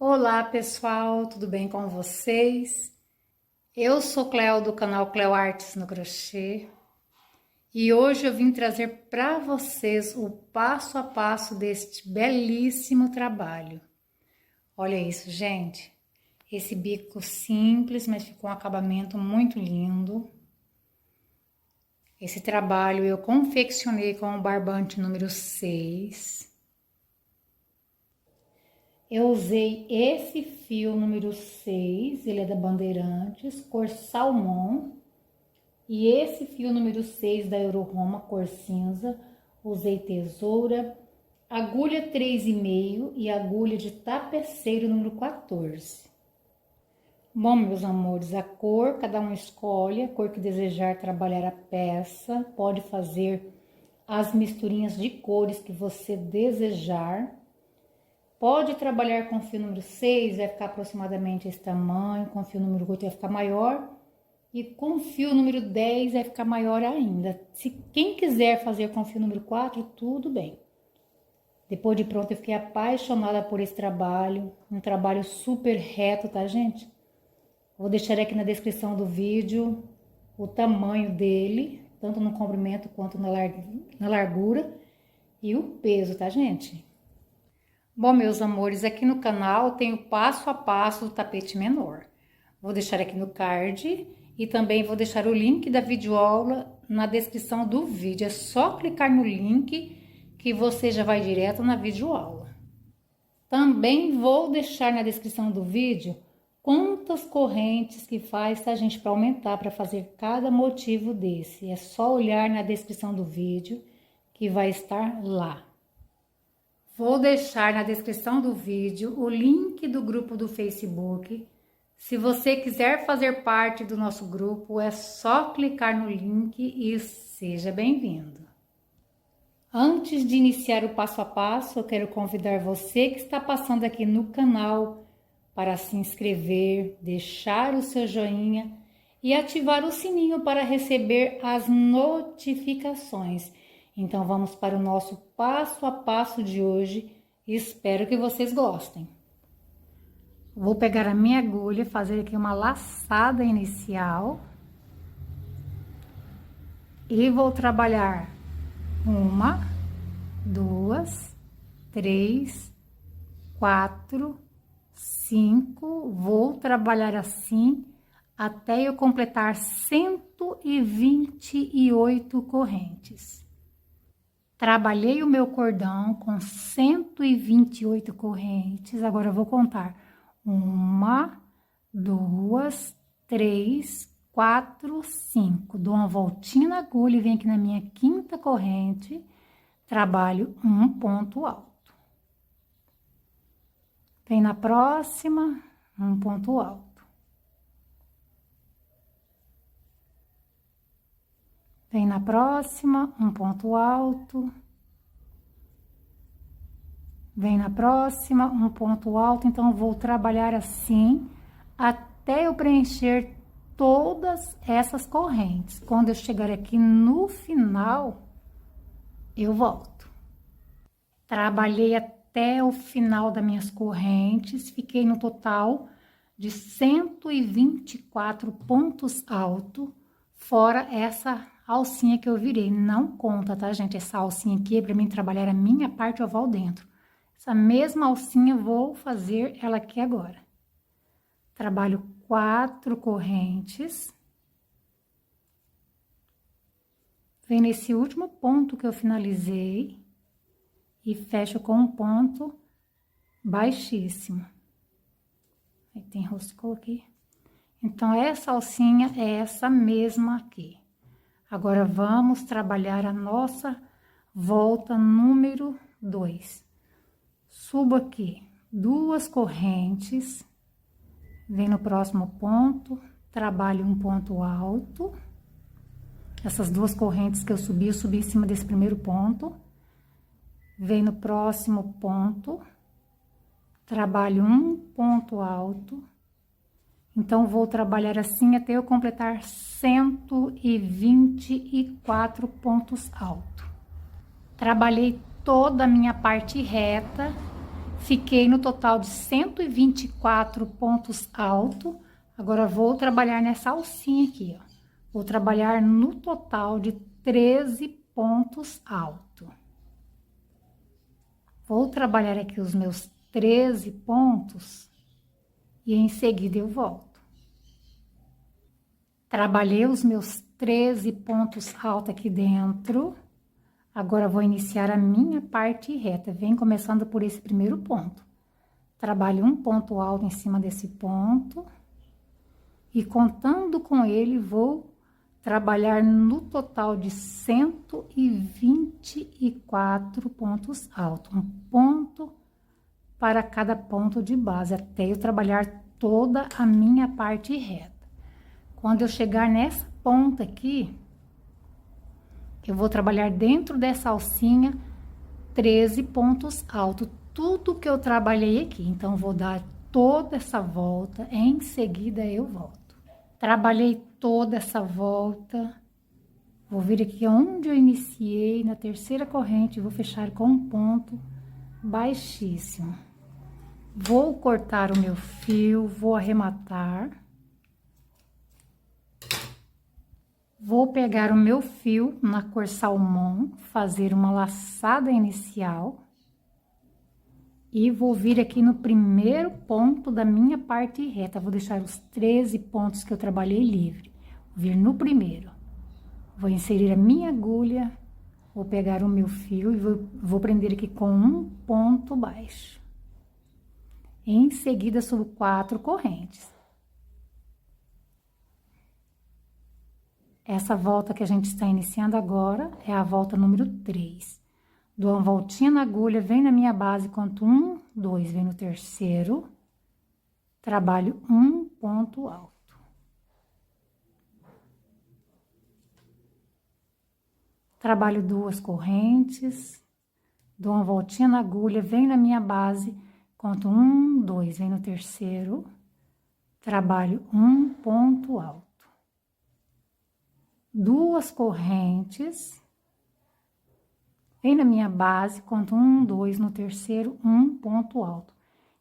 Olá pessoal, tudo bem com vocês? Eu sou Cleo do canal Cleo Artes no Crochê e hoje eu vim trazer para vocês o passo a passo deste belíssimo trabalho. Olha isso, gente! Esse bico simples, mas ficou um acabamento muito lindo. Esse trabalho eu confeccionei com o barbante número 6. Eu usei esse fio número 6, ele é da Bandeirantes, cor salmão. E esse fio número 6 da Euroroma, cor cinza. Usei tesoura, agulha 3,5 e agulha de tapeceiro número 14. Bom, meus amores, a cor, cada um escolhe a cor que desejar trabalhar a peça. Pode fazer as misturinhas de cores que você desejar. Pode trabalhar com fio número 6, vai ficar aproximadamente esse tamanho, com fio número 8 vai ficar maior, e com fio número 10 vai ficar maior ainda. Se quem quiser fazer com fio número 4, tudo bem. Depois de pronto, eu fiquei apaixonada por esse trabalho, um trabalho super reto, tá, gente? Vou deixar aqui na descrição do vídeo o tamanho dele, tanto no comprimento quanto na largura, e o peso, tá, gente? Bom, meus amores, aqui no canal tem o passo a passo do tapete menor. Vou deixar aqui no card e também vou deixar o link da videoaula na descrição do vídeo. É só clicar no link que você já vai direto na videoaula. Também vou deixar na descrição do vídeo quantas correntes que faz, tá, gente, para aumentar, para fazer cada motivo desse. É só olhar na descrição do vídeo que vai estar lá. Vou deixar na descrição do vídeo o link do grupo do Facebook. Se você quiser fazer parte do nosso grupo, é só clicar no link e seja bem-vindo. Antes de iniciar o passo a passo, eu quero convidar você que está passando aqui no canal para se inscrever, deixar o seu joinha e ativar o sininho para receber as notificações. Então, vamos para o nosso passo a passo de hoje. Espero que vocês gostem. Vou pegar a minha agulha, fazer aqui uma laçada inicial. E vou trabalhar 1, 2, 3, 4, 5. Vou trabalhar assim até eu completar 128 correntes. Trabalhei o meu cordão com 128 correntes. Agora eu vou contar 1, 2, 3, 4, 5. Dou uma voltinha na agulha e venho aqui na minha quinta corrente. Trabalho um ponto alto. Vem na próxima, um ponto alto. Vem na próxima, um ponto alto. Vem na próxima, um ponto alto. Então, eu vou trabalhar assim até eu preencher todas essas correntes. Quando eu chegar aqui no final, eu volto. Trabalhei até o final das minhas correntes. Fiquei no total de 124 pontos altos, fora essa alcinha que eu virei. Não conta, tá, gente? Essa alcinha aqui é pra mim trabalhar a minha parte oval dentro. Essa mesma alcinha vou fazer ela aqui agora. Trabalho 4 correntes. Vem nesse último ponto que eu finalizei e fecho com um ponto baixíssimo. Aí tem roscou aqui. Então, essa alcinha é essa mesma aqui. Agora, vamos trabalhar a nossa volta número 2. Subo aqui 2 correntes, vem no próximo ponto, trabalho um ponto alto. Essas 2 correntes que eu subi em cima desse primeiro ponto. Vem no próximo ponto, trabalho um ponto alto. Então, vou trabalhar assim até eu completar 124 pontos altos. Trabalhei toda a minha parte reta, Fiquei no total de 124 pontos altos. Agora, vou trabalhar nessa alcinha aqui, ó. Vou trabalhar no total de 13 pontos altos. Vou trabalhar aqui os meus 13 pontos e em seguida eu volto. Trabalhei os meus 13 pontos altos aqui dentro. Agora, vou iniciar a minha parte reta. Vem começando por esse primeiro ponto. Trabalho um ponto alto em cima desse ponto. E contando com ele, vou trabalhar no total de 124 pontos altos. Um ponto para cada ponto de base, até eu trabalhar toda a minha parte reta. Quando eu chegar nessa ponta aqui, eu vou trabalhar dentro dessa alcinha 13 pontos altos. Tudo que eu trabalhei aqui. Então, vou dar toda essa volta, em seguida eu volto. Trabalhei toda essa volta, vou vir aqui onde eu iniciei, na terceira corrente, vou fechar com um ponto baixíssimo. Vou cortar o meu fio, vou arrematar. Vou pegar o meu fio na cor salmão, fazer uma laçada inicial. E vou vir aqui no primeiro ponto da minha parte reta. Vou deixar os 13 pontos que eu trabalhei livre. Vou vir no primeiro. Vou inserir a minha agulha. Vou pegar o meu fio e vou prender aqui com um ponto baixo. Em seguida, subo 4 correntes. Essa volta que a gente está iniciando agora é a volta número 3. Dou uma voltinha na agulha, vem na minha base, conto 1, 2, vem no terceiro, trabalho um ponto alto. Trabalho 2 correntes, dou uma voltinha na agulha, vem na minha base, conto 1, 2, vem no terceiro, trabalho um ponto alto. 2 correntes. Vem na minha base, conto 1, 2, no terceiro, um ponto alto.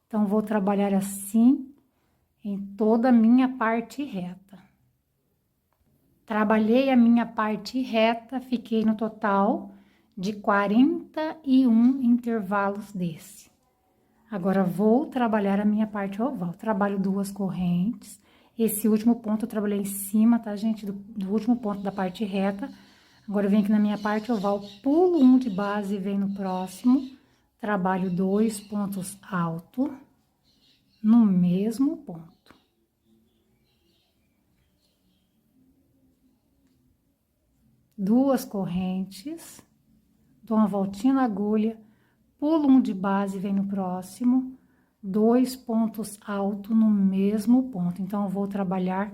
Então, vou trabalhar assim em toda a minha parte reta. Trabalhei a minha parte reta, fiquei no total de 41 intervalos desse. Agora, vou trabalhar a minha parte oval. Trabalho 2 correntes. Esse último ponto eu trabalhei em cima, tá, gente? Do último ponto da parte reta. Agora, eu venho aqui na minha parte oval, pulo um de base e venho no próximo. Trabalho 2 pontos altos no mesmo ponto. Duas correntes, dou uma voltinha na agulha, pulo um de base e venho no próximo. 2 pontos altos no mesmo ponto. Então, eu vou trabalhar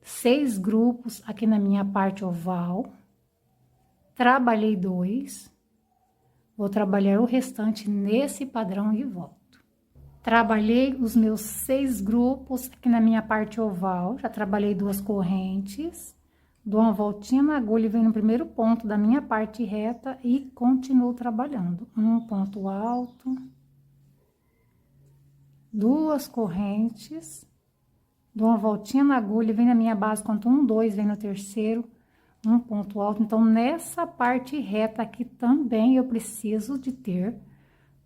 6 grupos aqui na minha parte oval. Trabalhei 2, vou trabalhar o restante nesse padrão e volto. Trabalhei os meus 6 grupos aqui na minha parte oval, já trabalhei 2 correntes, dou uma voltinha na agulha e venho no primeiro ponto da minha parte reta e continuo trabalhando. Um ponto alto, 2 correntes, dou uma voltinha na agulha e venho na minha base, conto 1, 2, venho no terceiro, um ponto alto. Então, nessa parte reta aqui também eu preciso de ter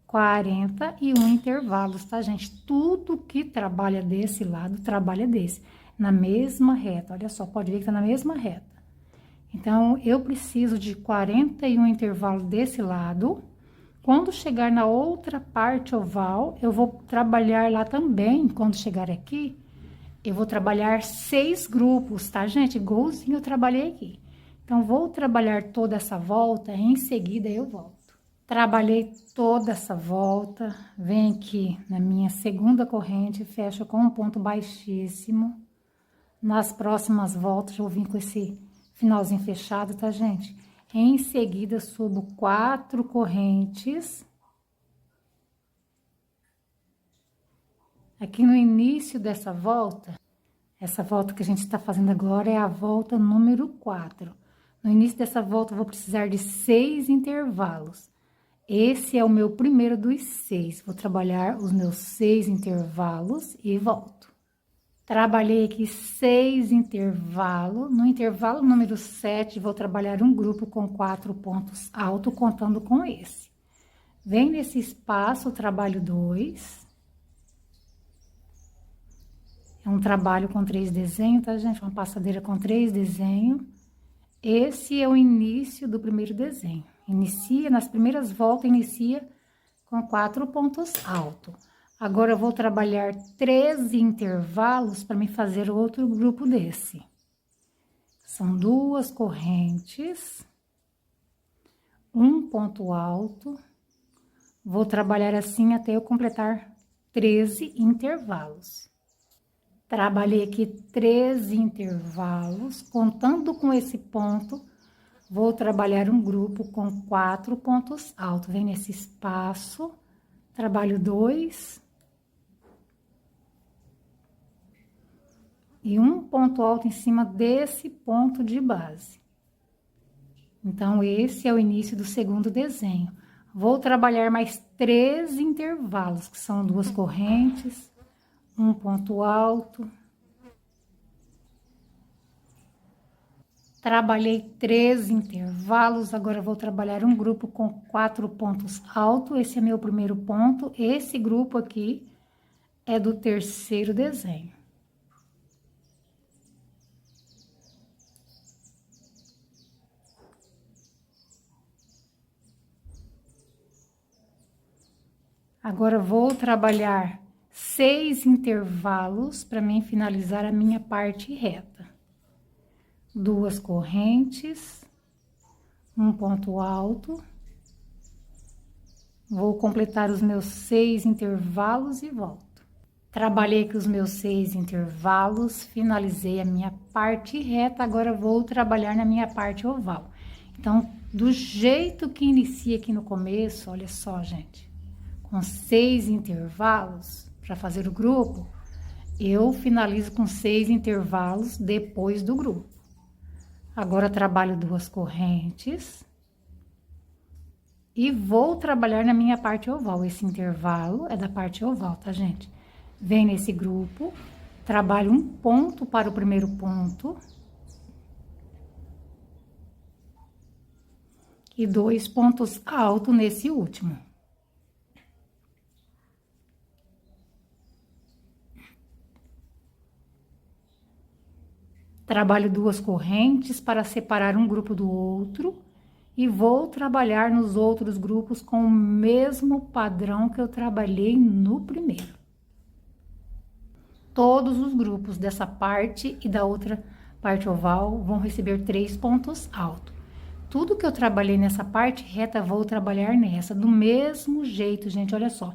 41 intervalos, tá, gente? Tudo que trabalha desse lado, trabalha desse, na mesma reta. Olha só, pode ver que tá na mesma reta. Então, eu preciso de 41 intervalos desse lado. Quando chegar na outra parte oval, eu vou trabalhar lá também. Quando chegar aqui, eu vou trabalhar 6 grupos, tá, gente? Igualzinho eu trabalhei aqui. Então, vou trabalhar toda essa volta, em seguida eu volto. Trabalhei toda essa volta, venho aqui na minha segunda corrente, fecho com um ponto baixíssimo. Nas próximas voltas, eu vou vir com esse finalzinho fechado, tá, gente? Em seguida, subo 4 correntes. Aqui no início dessa volta, essa volta que a gente está fazendo agora é a volta número 4. No início dessa volta, eu vou precisar de 6 intervalos. Esse é o meu primeiro dos 6. Vou trabalhar os meus 6 intervalos e volto. Trabalhei aqui 6 intervalos. No intervalo número 7, vou trabalhar um grupo com 4 pontos altos, contando com esse. Vem nesse espaço, trabalho 2. É um trabalho com 3 desenhos, tá, gente? Uma passadeira com 3 desenhos. Esse é o início do primeiro desenho. Inicia, nas primeiras voltas, inicia com 4 pontos altos. Agora, eu vou trabalhar 13 intervalos para me fazer outro grupo desse. São 2 correntes, um ponto alto. Vou trabalhar assim até eu completar 13 intervalos. Trabalhei aqui 13 intervalos, contando com esse ponto, vou trabalhar um grupo com 4 pontos altos. Vem nesse espaço, trabalho 2. E um ponto alto em cima desse ponto de base. Então, esse é o início do segundo desenho. Vou trabalhar mais 13 intervalos, que são 2 correntes, um ponto alto. Trabalhei 13 intervalos, agora vou trabalhar um grupo com 4 pontos altos. Esse é meu primeiro ponto. Esse grupo aqui é do terceiro desenho. Agora, vou trabalhar 6 intervalos para mim finalizar a minha parte reta. 2 correntes, um ponto alto. Vou completar os meus 6 intervalos e volto. Trabalhei com os meus 6 intervalos, finalizei a minha parte reta, agora vou trabalhar na minha parte oval. Então, do jeito que inicia aqui no começo, olha só, gente. Com 6 intervalos para fazer o grupo, eu finalizo com 6 intervalos depois do grupo. Agora, trabalho 2 correntes e vou trabalhar na minha parte oval. Esse intervalo é da parte oval, tá, gente? Vem nesse grupo, trabalho um ponto para o primeiro ponto e 2 pontos altos nesse último. Trabalho 2 correntes para separar um grupo do outro e vou trabalhar nos outros grupos com o mesmo padrão que eu trabalhei no primeiro. Todos os grupos dessa parte e da outra parte oval vão receber 3 pontos altos. Tudo que eu trabalhei nessa parte reta, vou trabalhar nessa, do mesmo jeito, gente, olha só.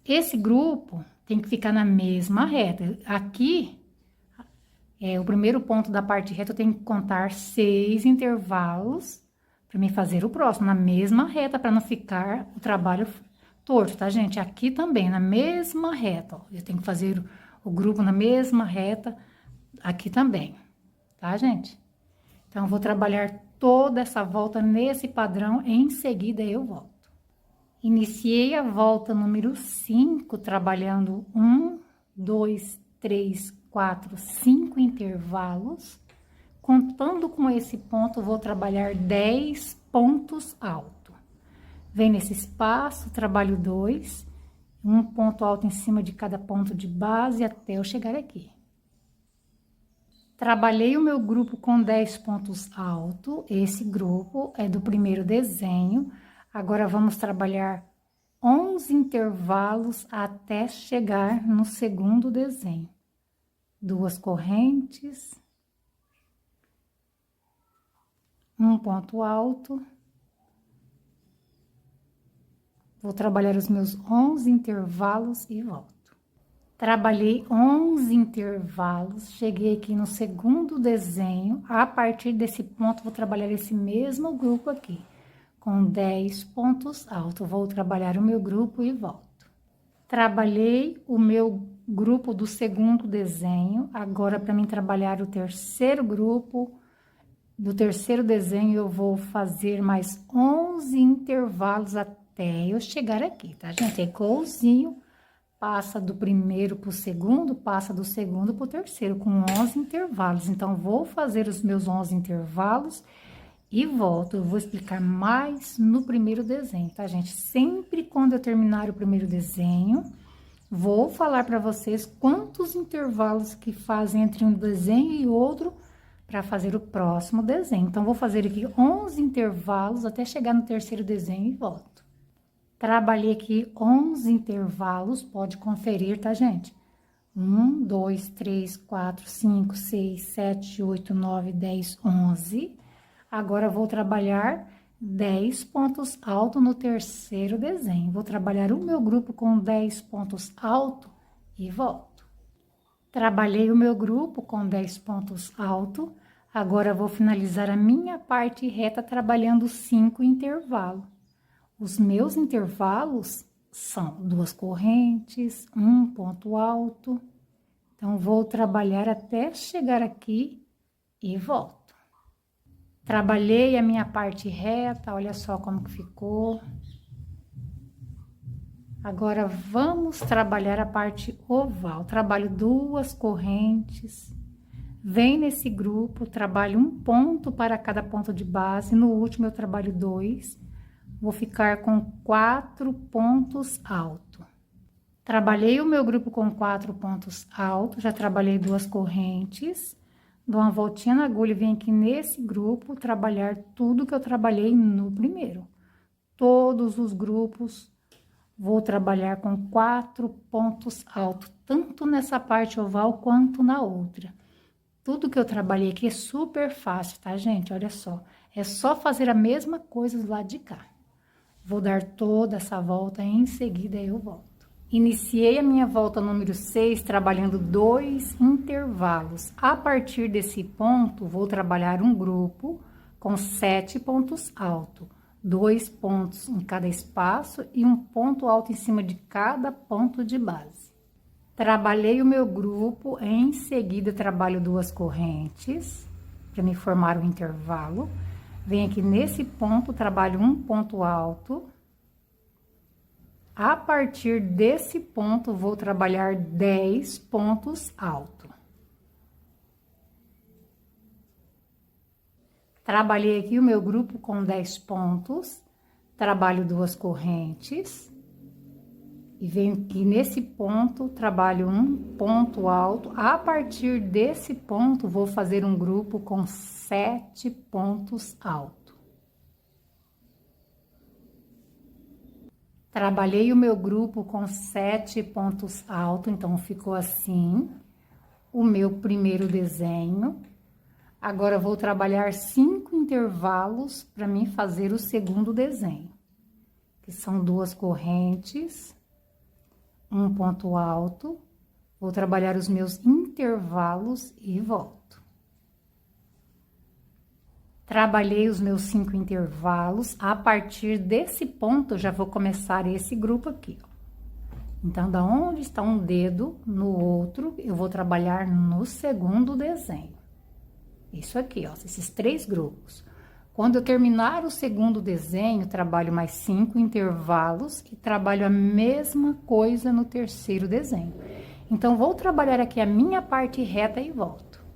Esse grupo tem que ficar na mesma reta. Aqui... o primeiro ponto da parte reta, eu tenho que contar 6 intervalos para me fazer o próximo, na mesma reta, para não ficar o trabalho torto, tá, gente? Aqui também, na mesma reta, ó, eu tenho que fazer o grupo na mesma reta, aqui também, tá, gente? Então, eu vou trabalhar toda essa volta nesse padrão, em seguida eu volto. Iniciei a volta número 5, trabalhando 1, 2, 3, 4, 5 intervalos. Contando com esse ponto, vou trabalhar 10 pontos altos. Vem nesse espaço, trabalho 2, um ponto alto em cima de cada ponto de base até eu chegar aqui. Trabalhei o meu grupo com 10 pontos altos. Esse grupo é do primeiro desenho. Agora, vamos trabalhar 11 intervalos até chegar no segundo desenho. 2 correntes, um ponto alto. Vou trabalhar os meus 11 intervalos e volto. Trabalhei 11 intervalos, cheguei aqui no segundo desenho. A partir desse ponto, vou trabalhar esse mesmo grupo aqui, com 10 pontos altos. Vou trabalhar o meu grupo e volto. Trabalhei o meu grupo do segundo desenho. Agora, para mim trabalhar o terceiro grupo, do terceiro desenho, eu vou fazer mais 11 intervalos até eu chegar aqui, tá, gente? É igualzinho, passa do primeiro pro segundo, passa do segundo pro terceiro, com 11 intervalos. Então, vou fazer os meus 11 intervalos e volto. Eu vou explicar mais no primeiro desenho, tá, gente? Sempre quando eu terminar o primeiro desenho, vou falar para vocês quantos intervalos que fazem entre um desenho e outro para fazer o próximo desenho. Então, vou fazer aqui 11 intervalos até chegar no terceiro desenho e volto. Trabalhei aqui 11 intervalos, pode conferir, tá, gente? 1, 2, 3, 4, 5, 6, 7, 8, 9, 10, 11. Agora, vou trabalhar 10 pontos altos no terceiro desenho. Vou trabalhar o meu grupo com 10 pontos altos e volto. Trabalhei o meu grupo com 10 pontos altos. Agora, vou finalizar a minha parte reta trabalhando 5 intervalos. Os meus intervalos são 2 correntes, 1 ponto alto. Então, vou trabalhar até chegar aqui e volto. Trabalhei a minha parte reta, olha só como que ficou. Agora, vamos trabalhar a parte oval. Trabalho 2 correntes. Vem nesse grupo, trabalho 1 ponto para cada ponto de base. No último, eu trabalho 2. Vou ficar com 4 pontos altos. Trabalhei o meu grupo com 4 pontos altos, já trabalhei 2 correntes. Dou uma voltinha na agulha e venho aqui nesse grupo trabalhar tudo que eu trabalhei no primeiro. Todos os grupos vou trabalhar com 4 pontos altos, tanto nessa parte oval quanto na outra. Tudo que eu trabalhei aqui é super fácil, tá, gente? Olha só, é só fazer a mesma coisa do lado de cá. Vou dar toda essa volta e em seguida eu volto. Iniciei a minha volta número 6 trabalhando 2 intervalos. A partir desse ponto, vou trabalhar um grupo com 7 pontos altos. 2 pontos em cada espaço e um ponto alto em cima de cada ponto de base. Trabalhei o meu grupo, em seguida trabalho 2 correntes para me formar um intervalo. Venho aqui nesse ponto, trabalho um ponto alto. A partir desse ponto, vou trabalhar 10 pontos altos. Trabalhei aqui o meu grupo com 10 pontos, trabalho 2 correntes. E venho aqui nesse ponto, trabalho um ponto alto. A partir desse ponto, vou fazer um grupo com 7 pontos altos. Trabalhei o meu grupo com 7 pontos altos, então ficou assim o meu primeiro desenho. Agora, vou trabalhar 5 intervalos para mim fazer o segundo desenho, que são 2 correntes, um ponto alto. Vou trabalhar os meus intervalos e volto. Trabalhei os meus 5 intervalos. A partir desse ponto, eu já vou começar esse grupo aqui, ó. Então, da onde está um dedo no outro, eu vou trabalhar no segundo desenho. Isso aqui, ó, esses 3 grupos. Quando eu terminar o segundo desenho, trabalho mais 5 intervalos e trabalho a mesma coisa no terceiro desenho. Então, vou trabalhar aqui a minha parte reta e volto.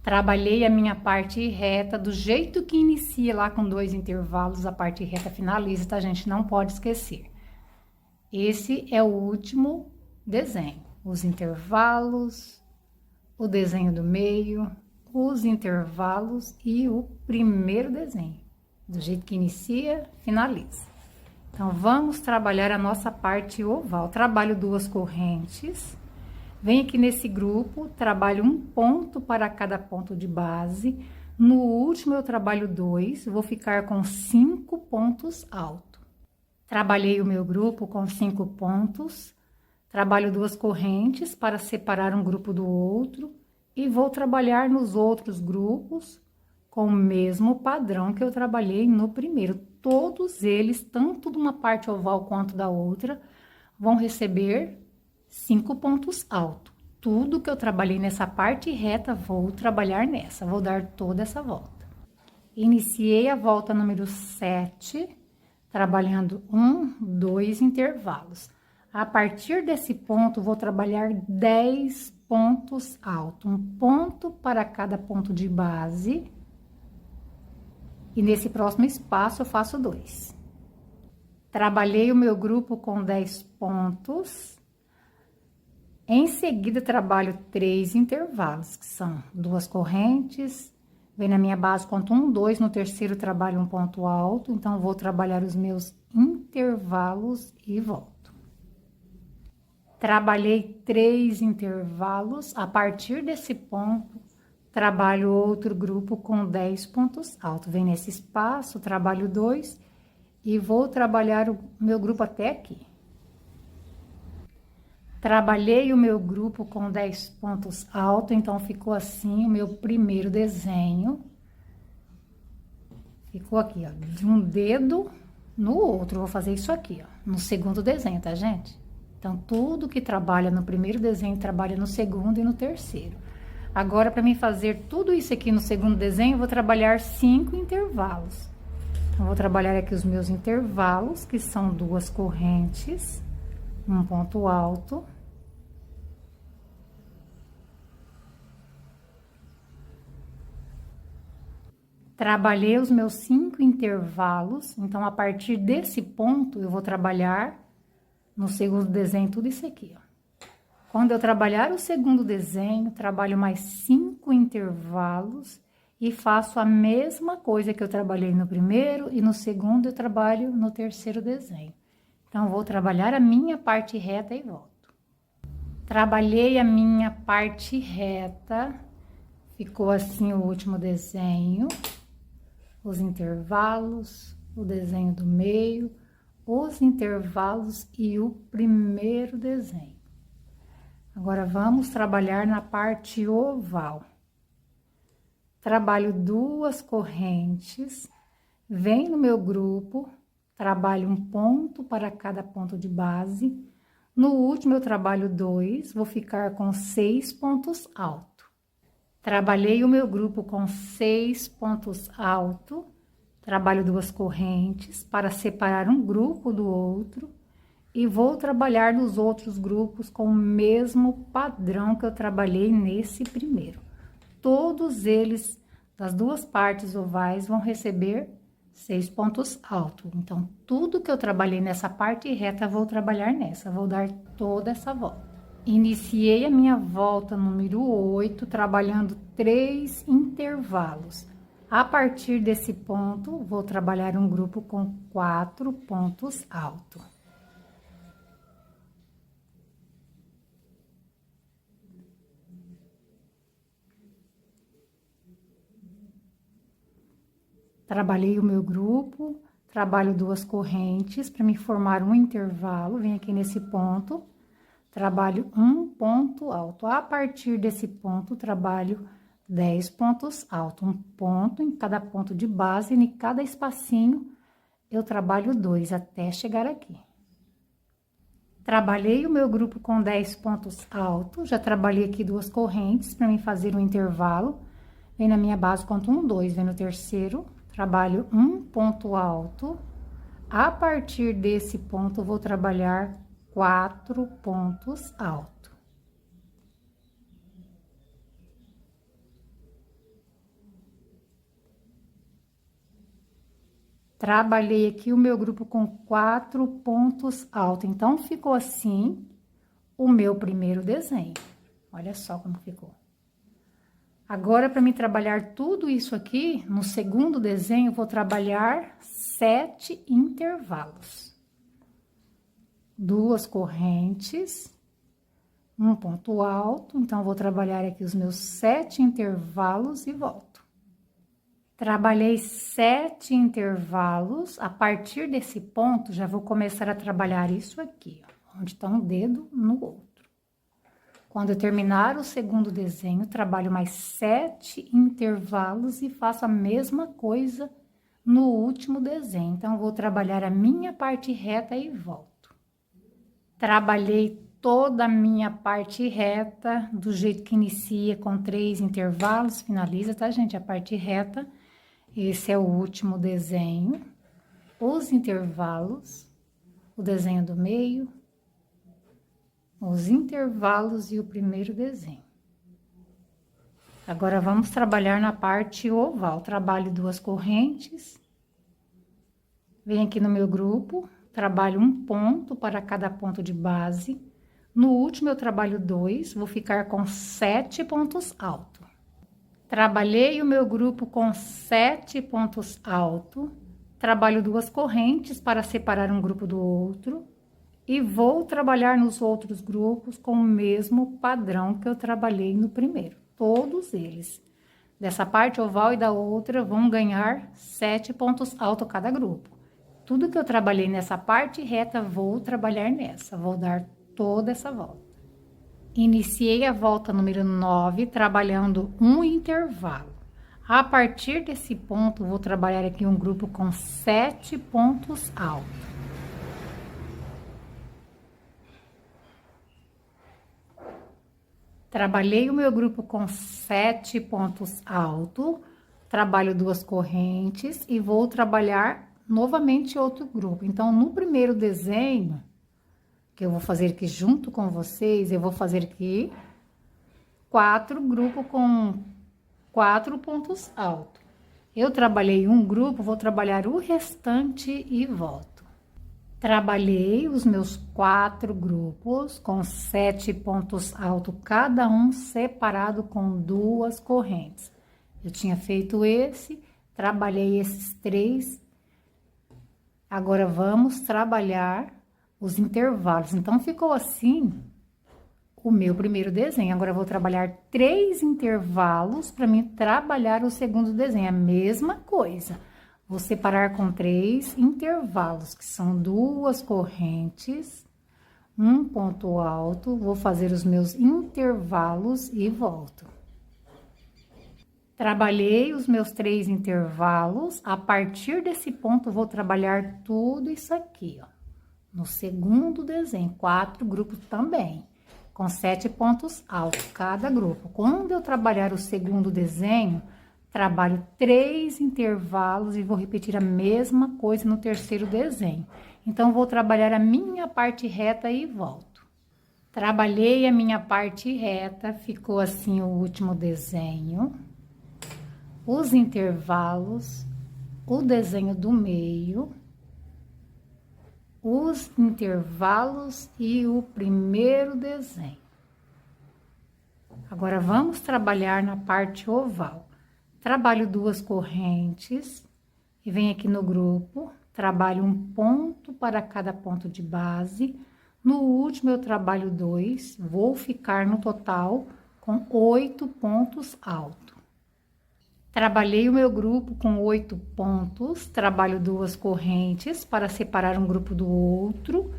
Trabalhei a minha parte reta do jeito que inicia lá com 2 intervalos, a parte reta finaliza, tá, gente? Não pode esquecer. Esse é o último desenho. Os intervalos, o desenho do meio, os intervalos e o primeiro desenho. Do jeito que inicia, finaliza. Então, vamos trabalhar a nossa parte oval. Trabalho 2 correntes. Venho aqui nesse grupo, trabalho um ponto para cada ponto de base. No último, eu trabalho 2, vou ficar com 5 pontos altos. Trabalhei o meu grupo com 5 pontos. Trabalho 2 correntes para separar um grupo do outro. E vou trabalhar nos outros grupos com o mesmo padrão que eu trabalhei no primeiro. Todos eles, tanto de uma parte oval quanto da outra, vão receber 5 pontos altos. Tudo que eu trabalhei nessa parte reta, vou trabalhar nessa. Vou dar toda essa volta. Iniciei a volta número 7, trabalhando 1, 2 intervalos. A partir desse ponto, vou trabalhar 10 pontos altos, um ponto para cada ponto de base. E nesse próximo espaço, eu faço 2. Trabalhei o meu grupo com 10 pontos. Em seguida, trabalho 3 intervalos, que são 2 correntes. Vem na minha base, conto 1, 2, no terceiro trabalho um ponto alto, então vou trabalhar os meus intervalos e volto. Trabalhei 3 intervalos, a partir desse ponto, trabalho outro grupo com 10 pontos altos. Vem nesse espaço, trabalho 2 e vou trabalhar o meu grupo até aqui. Trabalhei o meu grupo com 10 pontos altos, então ficou assim o meu primeiro desenho. Ficou aqui, ó, de um dedo no outro. Vou fazer isso aqui, ó, no segundo desenho, tá, gente? Então, tudo que trabalha no primeiro desenho, trabalha no segundo e no terceiro. Agora, para mim fazer tudo isso aqui no segundo desenho, eu vou trabalhar 5 intervalos. Então, vou trabalhar aqui os meus intervalos, que são 2 correntes, um ponto alto. Trabalhei os meus 5 intervalos, então, a partir desse ponto, eu vou trabalhar no segundo desenho tudo isso aqui, ó. Quando eu trabalhar o segundo desenho, trabalho mais 5 intervalos e faço a mesma coisa que eu trabalhei no primeiro e no segundo eu trabalho no terceiro desenho. Então, vou trabalhar a minha parte reta e volto. Trabalhei a minha parte reta, ficou assim o último desenho, os intervalos, o desenho do meio, os intervalos e o primeiro desenho. Agora, vamos trabalhar na parte oval. Trabalho 2 correntes, venho no meu grupo, trabalho um ponto para cada ponto de base. No último, eu trabalho 2, vou ficar com 6 pontos altos. Trabalhei o meu grupo com 6 pontos altos, trabalho 2 correntes para separar um grupo do outro. E vou trabalhar nos outros grupos com o mesmo padrão que eu trabalhei nesse primeiro. Todos eles, das 2 partes ovais, vão receber 6 pontos altos. Então, tudo que eu trabalhei nessa parte reta, vou trabalhar nessa. Vou dar toda essa volta. Iniciei a minha volta número 8, trabalhando 3 intervalos. A partir desse ponto, vou trabalhar um grupo com 4 pontos altos. Trabalhei o meu grupo, trabalho 2 correntes para me formar um intervalo, venho aqui nesse ponto, trabalho um ponto alto. A partir desse ponto, trabalho 10 pontos altos, um ponto em cada ponto de base, e em cada espacinho eu trabalho 2 até chegar aqui. Trabalhei o meu grupo com 10 pontos altos, já trabalhei aqui 2 correntes para me fazer um intervalo. Vem na minha base, conto 1, 2, vem no terceiro, trabalho um ponto alto. A partir desse ponto, vou trabalhar 4 pontos altos. Trabalhei aqui o meu grupo com 4 pontos altos. Então, ficou assim o meu primeiro desenho. Olha só como ficou. Agora, para mim trabalhar tudo isso aqui, no segundo desenho, eu vou trabalhar 7 intervalos. 2 correntes, um ponto alto. Então, vou trabalhar aqui os meus 7 intervalos e volto. Trabalhei 7 intervalos, a partir desse ponto, já vou começar a trabalhar isso aqui, ó, onde tá um dedo no outro. Quando eu terminar o segundo desenho, trabalho mais 7 intervalos e faço a mesma coisa no último desenho. Então, vou trabalhar a minha parte reta e volto. Trabalhei toda a minha parte reta, do jeito que inicia, com 3 intervalos, finaliza, tá, gente? A parte reta. Esse é o último desenho, os intervalos, o desenho do meio, os intervalos e o primeiro desenho. Agora, vamos trabalhar na parte oval. Trabalho 2 correntes. Venho aqui no meu grupo, trabalho um ponto para cada ponto de base. No último, eu trabalho 2, vou ficar com 7 pontos altos. Trabalhei o meu grupo com 7 pontos altos. Trabalho 2 correntes para separar um grupo do outro. E vou trabalhar nos outros grupos com o mesmo padrão que eu trabalhei no primeiro. Todos eles. Dessa parte oval e da outra vão ganhar 7 pontos altos cada grupo. Tudo que eu trabalhei nessa parte reta, vou trabalhar nessa. Vou dar toda essa volta. Iniciei a volta número 9, trabalhando um intervalo. A partir desse ponto, vou trabalhar aqui um grupo com 7 pontos altos. Trabalhei o meu grupo com 7 pontos altos, trabalho 2 correntes e vou trabalhar novamente outro grupo. Então, no primeiro desenho, que eu vou fazer aqui junto com vocês, eu vou fazer aqui 4 grupos com 4 pontos altos. Eu trabalhei um grupo, vou trabalhar o restante e volto. Trabalhei os meus 4 grupos com 7 pontos altos, cada um separado com 2 correntes. Eu tinha feito esse, trabalhei esses 3. Agora, vamos trabalhar os intervalos. Então, ficou assim o meu primeiro desenho. Agora, eu vou trabalhar 3 intervalos para mim trabalhar o segundo desenho. A mesma coisa. Vou separar com 3 intervalos, que são 2 correntes, um ponto alto. Vou fazer os meus intervalos e volto. Trabalhei os meus 3 intervalos. A partir desse ponto, vou trabalhar tudo isso aqui, ó. No segundo desenho, 4 grupos também, com 7 pontos altos cada grupo. Quando eu trabalhar o segundo desenho, trabalho 3 intervalos e vou repetir a mesma coisa no terceiro desenho. Então, vou trabalhar a minha parte reta e volto. Trabalhei a minha parte reta, ficou assim o último desenho. Os intervalos, o desenho do meio, os intervalos e o primeiro desenho. Agora, vamos trabalhar na parte oval. Trabalho 2 correntes e venho aqui no grupo, trabalho um ponto para cada ponto de base. No último, eu trabalho 2, vou ficar no total com 8 pontos altos. Trabalhei o meu grupo com 8 pontos, trabalho 2 correntes para separar um grupo do outro.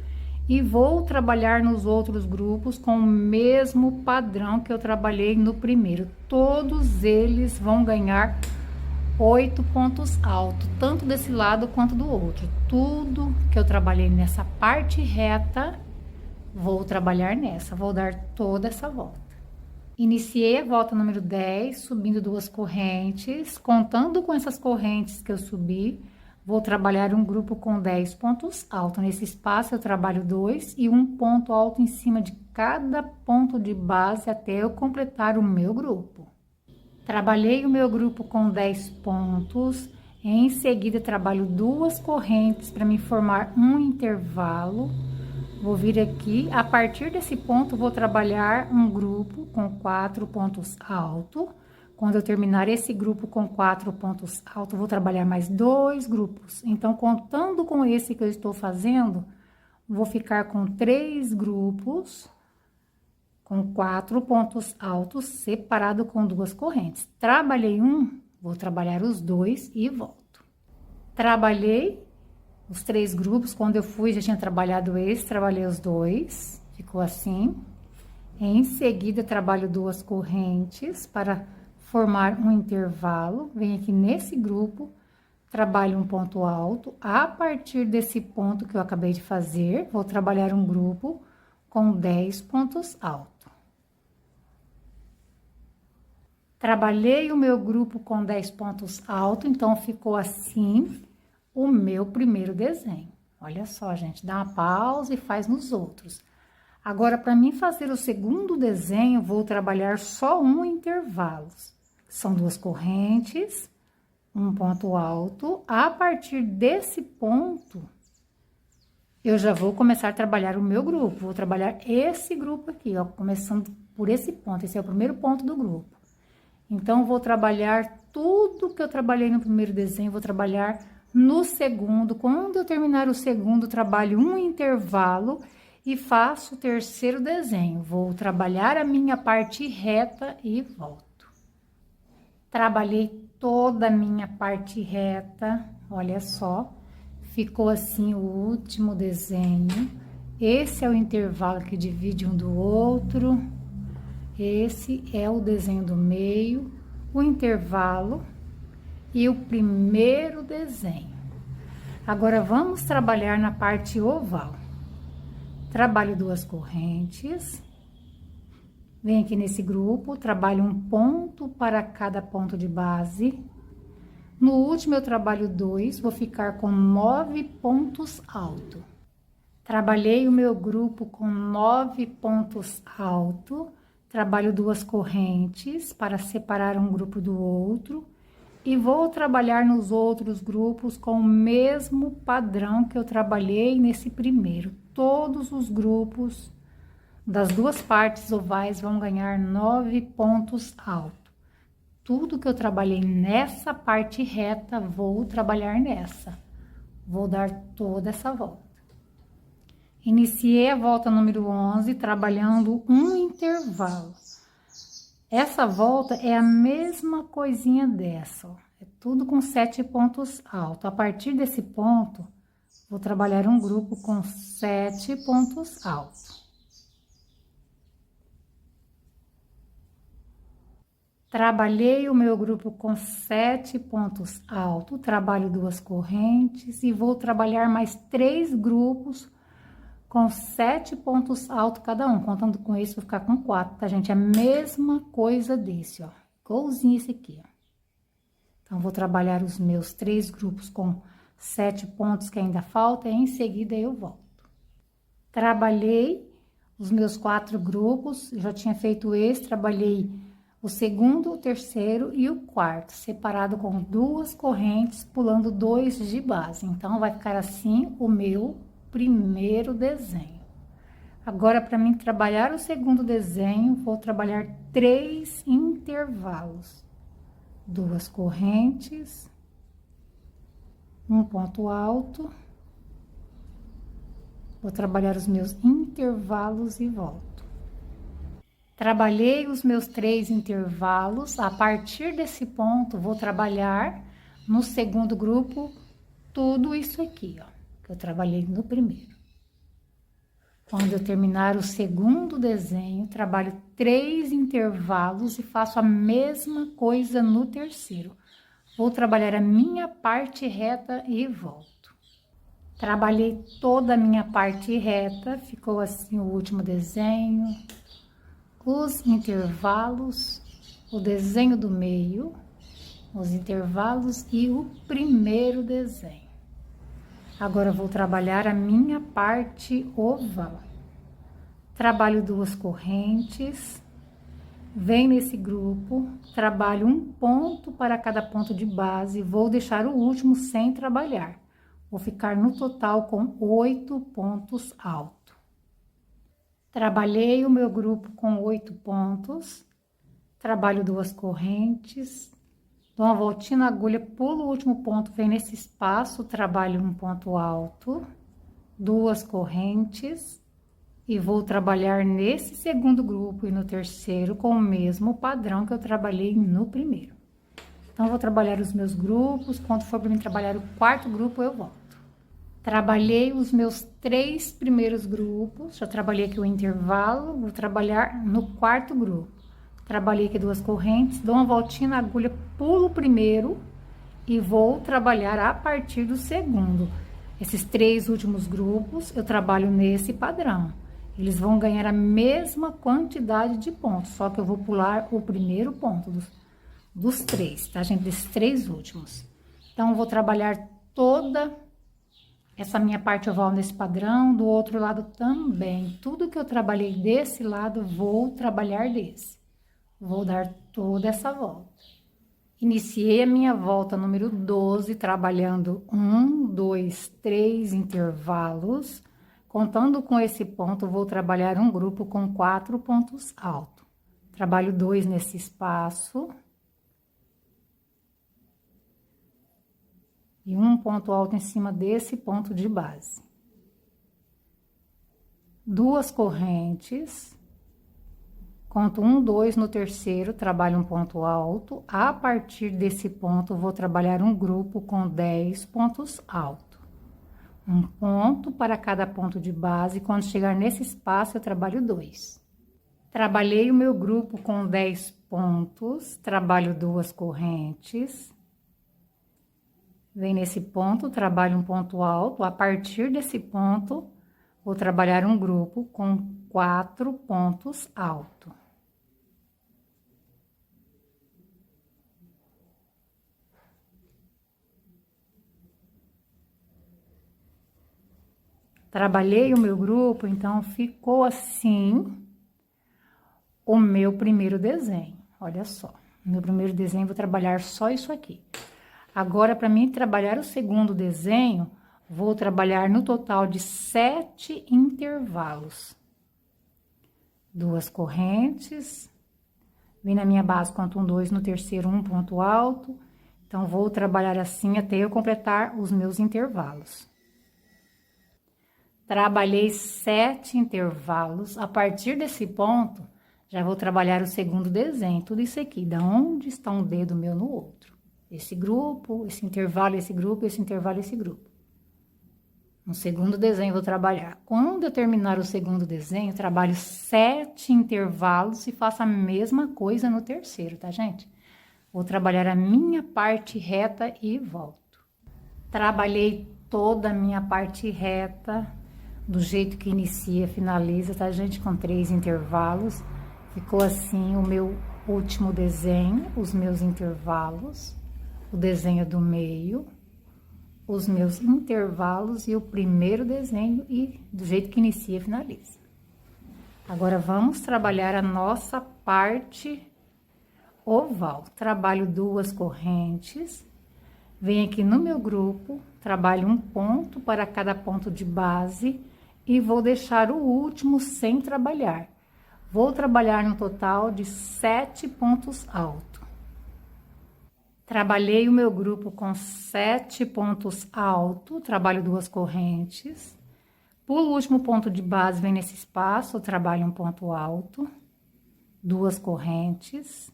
E vou trabalhar nos outros grupos com o mesmo padrão que eu trabalhei no primeiro. Todos eles vão ganhar 8 pontos altos, tanto desse lado quanto do outro. Tudo que eu trabalhei nessa parte reta, vou trabalhar nessa, vou dar toda essa volta. Iniciei a volta número 10, subindo 2 correntes. Contando com essas correntes que eu subi, vou trabalhar um grupo com 10 pontos altos. Nesse espaço, eu trabalho 2 e um ponto alto em cima de cada ponto de base até eu completar o meu grupo. Trabalhei o meu grupo com 10 pontos. Em seguida, trabalho 2 correntes para me formar um intervalo. Vou vir aqui, a partir desse ponto, vou trabalhar um grupo com 4 pontos altos. Quando eu terminar esse grupo com 4 pontos altos, vou trabalhar mais 2 grupos. Então, contando com esse que eu estou fazendo, vou ficar com 3 grupos com 4 pontos altos, separado com 2 correntes. Trabalhei um, vou trabalhar os 2 e volto. Trabalhei os 3 grupos, quando eu fui, já tinha trabalhado esse, trabalhei os 2, ficou assim. Em seguida, trabalho 2 correntes para formar um intervalo, venho aqui nesse grupo, trabalho um ponto alto. A partir desse ponto que eu acabei de fazer, vou trabalhar um grupo com 10 pontos altos. Trabalhei o meu grupo com 10 pontos altos, então ficou assim o meu primeiro desenho. Olha só, gente, dá uma pausa e faz nos outros. Agora, para mim fazer o segundo desenho, vou trabalhar só um intervalo. São 2 correntes, um ponto alto. A partir desse ponto, eu já vou começar a trabalhar o meu grupo. Vou trabalhar esse grupo aqui, ó, começando por esse ponto. Esse é o primeiro ponto do grupo. Então, vou trabalhar tudo que eu trabalhei no primeiro desenho, vou trabalhar no segundo. Quando eu terminar o segundo, trabalho um intervalo e faço o terceiro desenho. Vou trabalhar a minha parte reta e volto. Trabalhei toda a minha parte reta, olha só. Ficou assim o último desenho. Esse é o intervalo que divide um do outro. Esse é o desenho do meio, o intervalo e o primeiro desenho. Agora, vamos trabalhar na parte oval. Trabalho 2 correntes. Venho aqui nesse grupo, trabalho um ponto para cada ponto de base. No último, eu trabalho 2, vou ficar com 9 pontos altos. Trabalhei o meu grupo com 9 pontos altos. Trabalho 2 correntes para separar um grupo do outro. E vou trabalhar nos outros grupos com o mesmo padrão que eu trabalhei nesse primeiro. Todos os grupos das 2 partes ovais vão ganhar 9 pontos altos. Tudo que eu trabalhei nessa parte reta, vou trabalhar nessa. Vou dar toda essa volta. Iniciei a volta número 11, trabalhando um intervalo. Essa volta é a mesma coisinha dessa, ó. É tudo com 7 pontos altos. A partir desse ponto, vou trabalhar um grupo com 7 pontos altos. Trabalhei o meu grupo com 7 pontos altos, trabalho 2 correntes e vou trabalhar mais 3 grupos com 7 pontos altos cada um. Contando com isso, vou ficar com 4, tá, gente? É a mesma coisa desse, ó. Igualzinho esse aqui, ó. Então, vou trabalhar os meus 3 grupos com 7 pontos que ainda falta e em seguida eu volto. Trabalhei os meus 4 grupos, já tinha feito esse, trabalhei o segundo, o terceiro e o quarto, separado com 2 correntes, pulando 2 de base. Então, vai ficar assim o meu primeiro desenho. Agora, para mim trabalhar o segundo desenho, vou trabalhar 3 intervalos. 2 correntes, um ponto alto. Vou trabalhar os meus intervalos e volto. Trabalhei os meus 3 intervalos. A partir desse ponto, vou trabalhar no segundo grupo tudo isso aqui, ó, que eu trabalhei no primeiro. Quando eu terminar o segundo desenho, trabalho 3 intervalos e faço a mesma coisa no terceiro. Vou trabalhar a minha parte reta e volto. Trabalhei toda a minha parte reta, ficou assim o último desenho, os intervalos, o desenho do meio, os intervalos e o primeiro desenho. Agora, vou trabalhar a minha parte oval. Trabalho 2 correntes, venho nesse grupo, trabalho um ponto para cada ponto de base, vou deixar o último sem trabalhar. Vou ficar no total com 8 pontos altos. Trabalhei o meu grupo com 8 pontos, trabalho 2 correntes, dou uma voltinha na agulha, pulo o último ponto, vem nesse espaço, trabalho um ponto alto, 2 correntes e vou trabalhar nesse segundo grupo e no terceiro com o mesmo padrão que eu trabalhei no primeiro. Então, vou trabalhar os meus grupos, quando for para mim trabalhar o quarto grupo, eu volto. Trabalhei os meus 3 primeiros grupos, já trabalhei aqui o intervalo, vou trabalhar no quarto grupo. Trabalhei aqui 2 correntes, dou uma voltinha na agulha, pulo o primeiro e vou trabalhar a partir do segundo. Esses 3 últimos grupos eu trabalho nesse padrão. Eles vão ganhar a mesma quantidade de pontos, só que eu vou pular o primeiro ponto. dos três, tá, gente? Desses três últimos. Então, eu vou trabalhar toda essa minha parte oval nesse padrão, do outro lado também. Tudo que eu trabalhei desse lado, vou trabalhar desse. Vou dar toda essa volta. Iniciei a minha volta número 12, trabalhando 1, 2, 3 intervalos. Contando com esse ponto, vou trabalhar um grupo com 4 pontos altos. Trabalho 2 nesse espaço. E um ponto alto em cima desse ponto de base. 2 correntes. Conto 1, 2 no terceiro, trabalho um ponto alto. A partir desse ponto, vou trabalhar um grupo com 10 pontos altos. Um ponto para cada ponto de base. Quando chegar nesse espaço, eu trabalho 2. Trabalhei o meu grupo com 10 pontos, trabalho 2 correntes. Vem nesse ponto, trabalho um ponto alto. A partir desse ponto, vou trabalhar um grupo com 4 pontos altos. Trabalhei o meu grupo, então ficou assim o meu primeiro desenho. Olha só, meu primeiro desenho, vou trabalhar só isso aqui. Agora, para mim trabalhar o segundo desenho, vou trabalhar no total de 7 intervalos. 2 correntes. Vem na minha base, conto 1, 2, no terceiro, um ponto alto. Então, vou trabalhar assim até eu completar os meus intervalos. Trabalhei 7 intervalos. A partir desse ponto, já vou trabalhar o segundo desenho. Tudo isso aqui, da onde está um dedo meu no outro. Esse grupo, esse intervalo, esse grupo, esse intervalo, esse grupo. No segundo desenho, vou trabalhar. Quando eu terminar o segundo desenho, trabalho 7 intervalos e faço a mesma coisa no terceiro, tá, gente? Vou trabalhar a minha parte reta e volto. Trabalhei toda a minha parte reta, do jeito que inicia, finaliza, tá, gente? Com 3 intervalos. Ficou assim o meu último desenho, os meus intervalos, o desenho do meio, os meus intervalos e o primeiro desenho, e do jeito que inicia, finaliza. Agora, vamos trabalhar a nossa parte oval. Trabalho 2 correntes, venho aqui no meu grupo, trabalho um ponto para cada ponto de base e vou deixar o último sem trabalhar. Vou trabalhar no total de 7 pontos altos. Trabalhei o meu grupo com 7 pontos altos, trabalho 2 correntes. Pulo o último ponto de base, vem nesse espaço, trabalho um ponto alto, 2 correntes.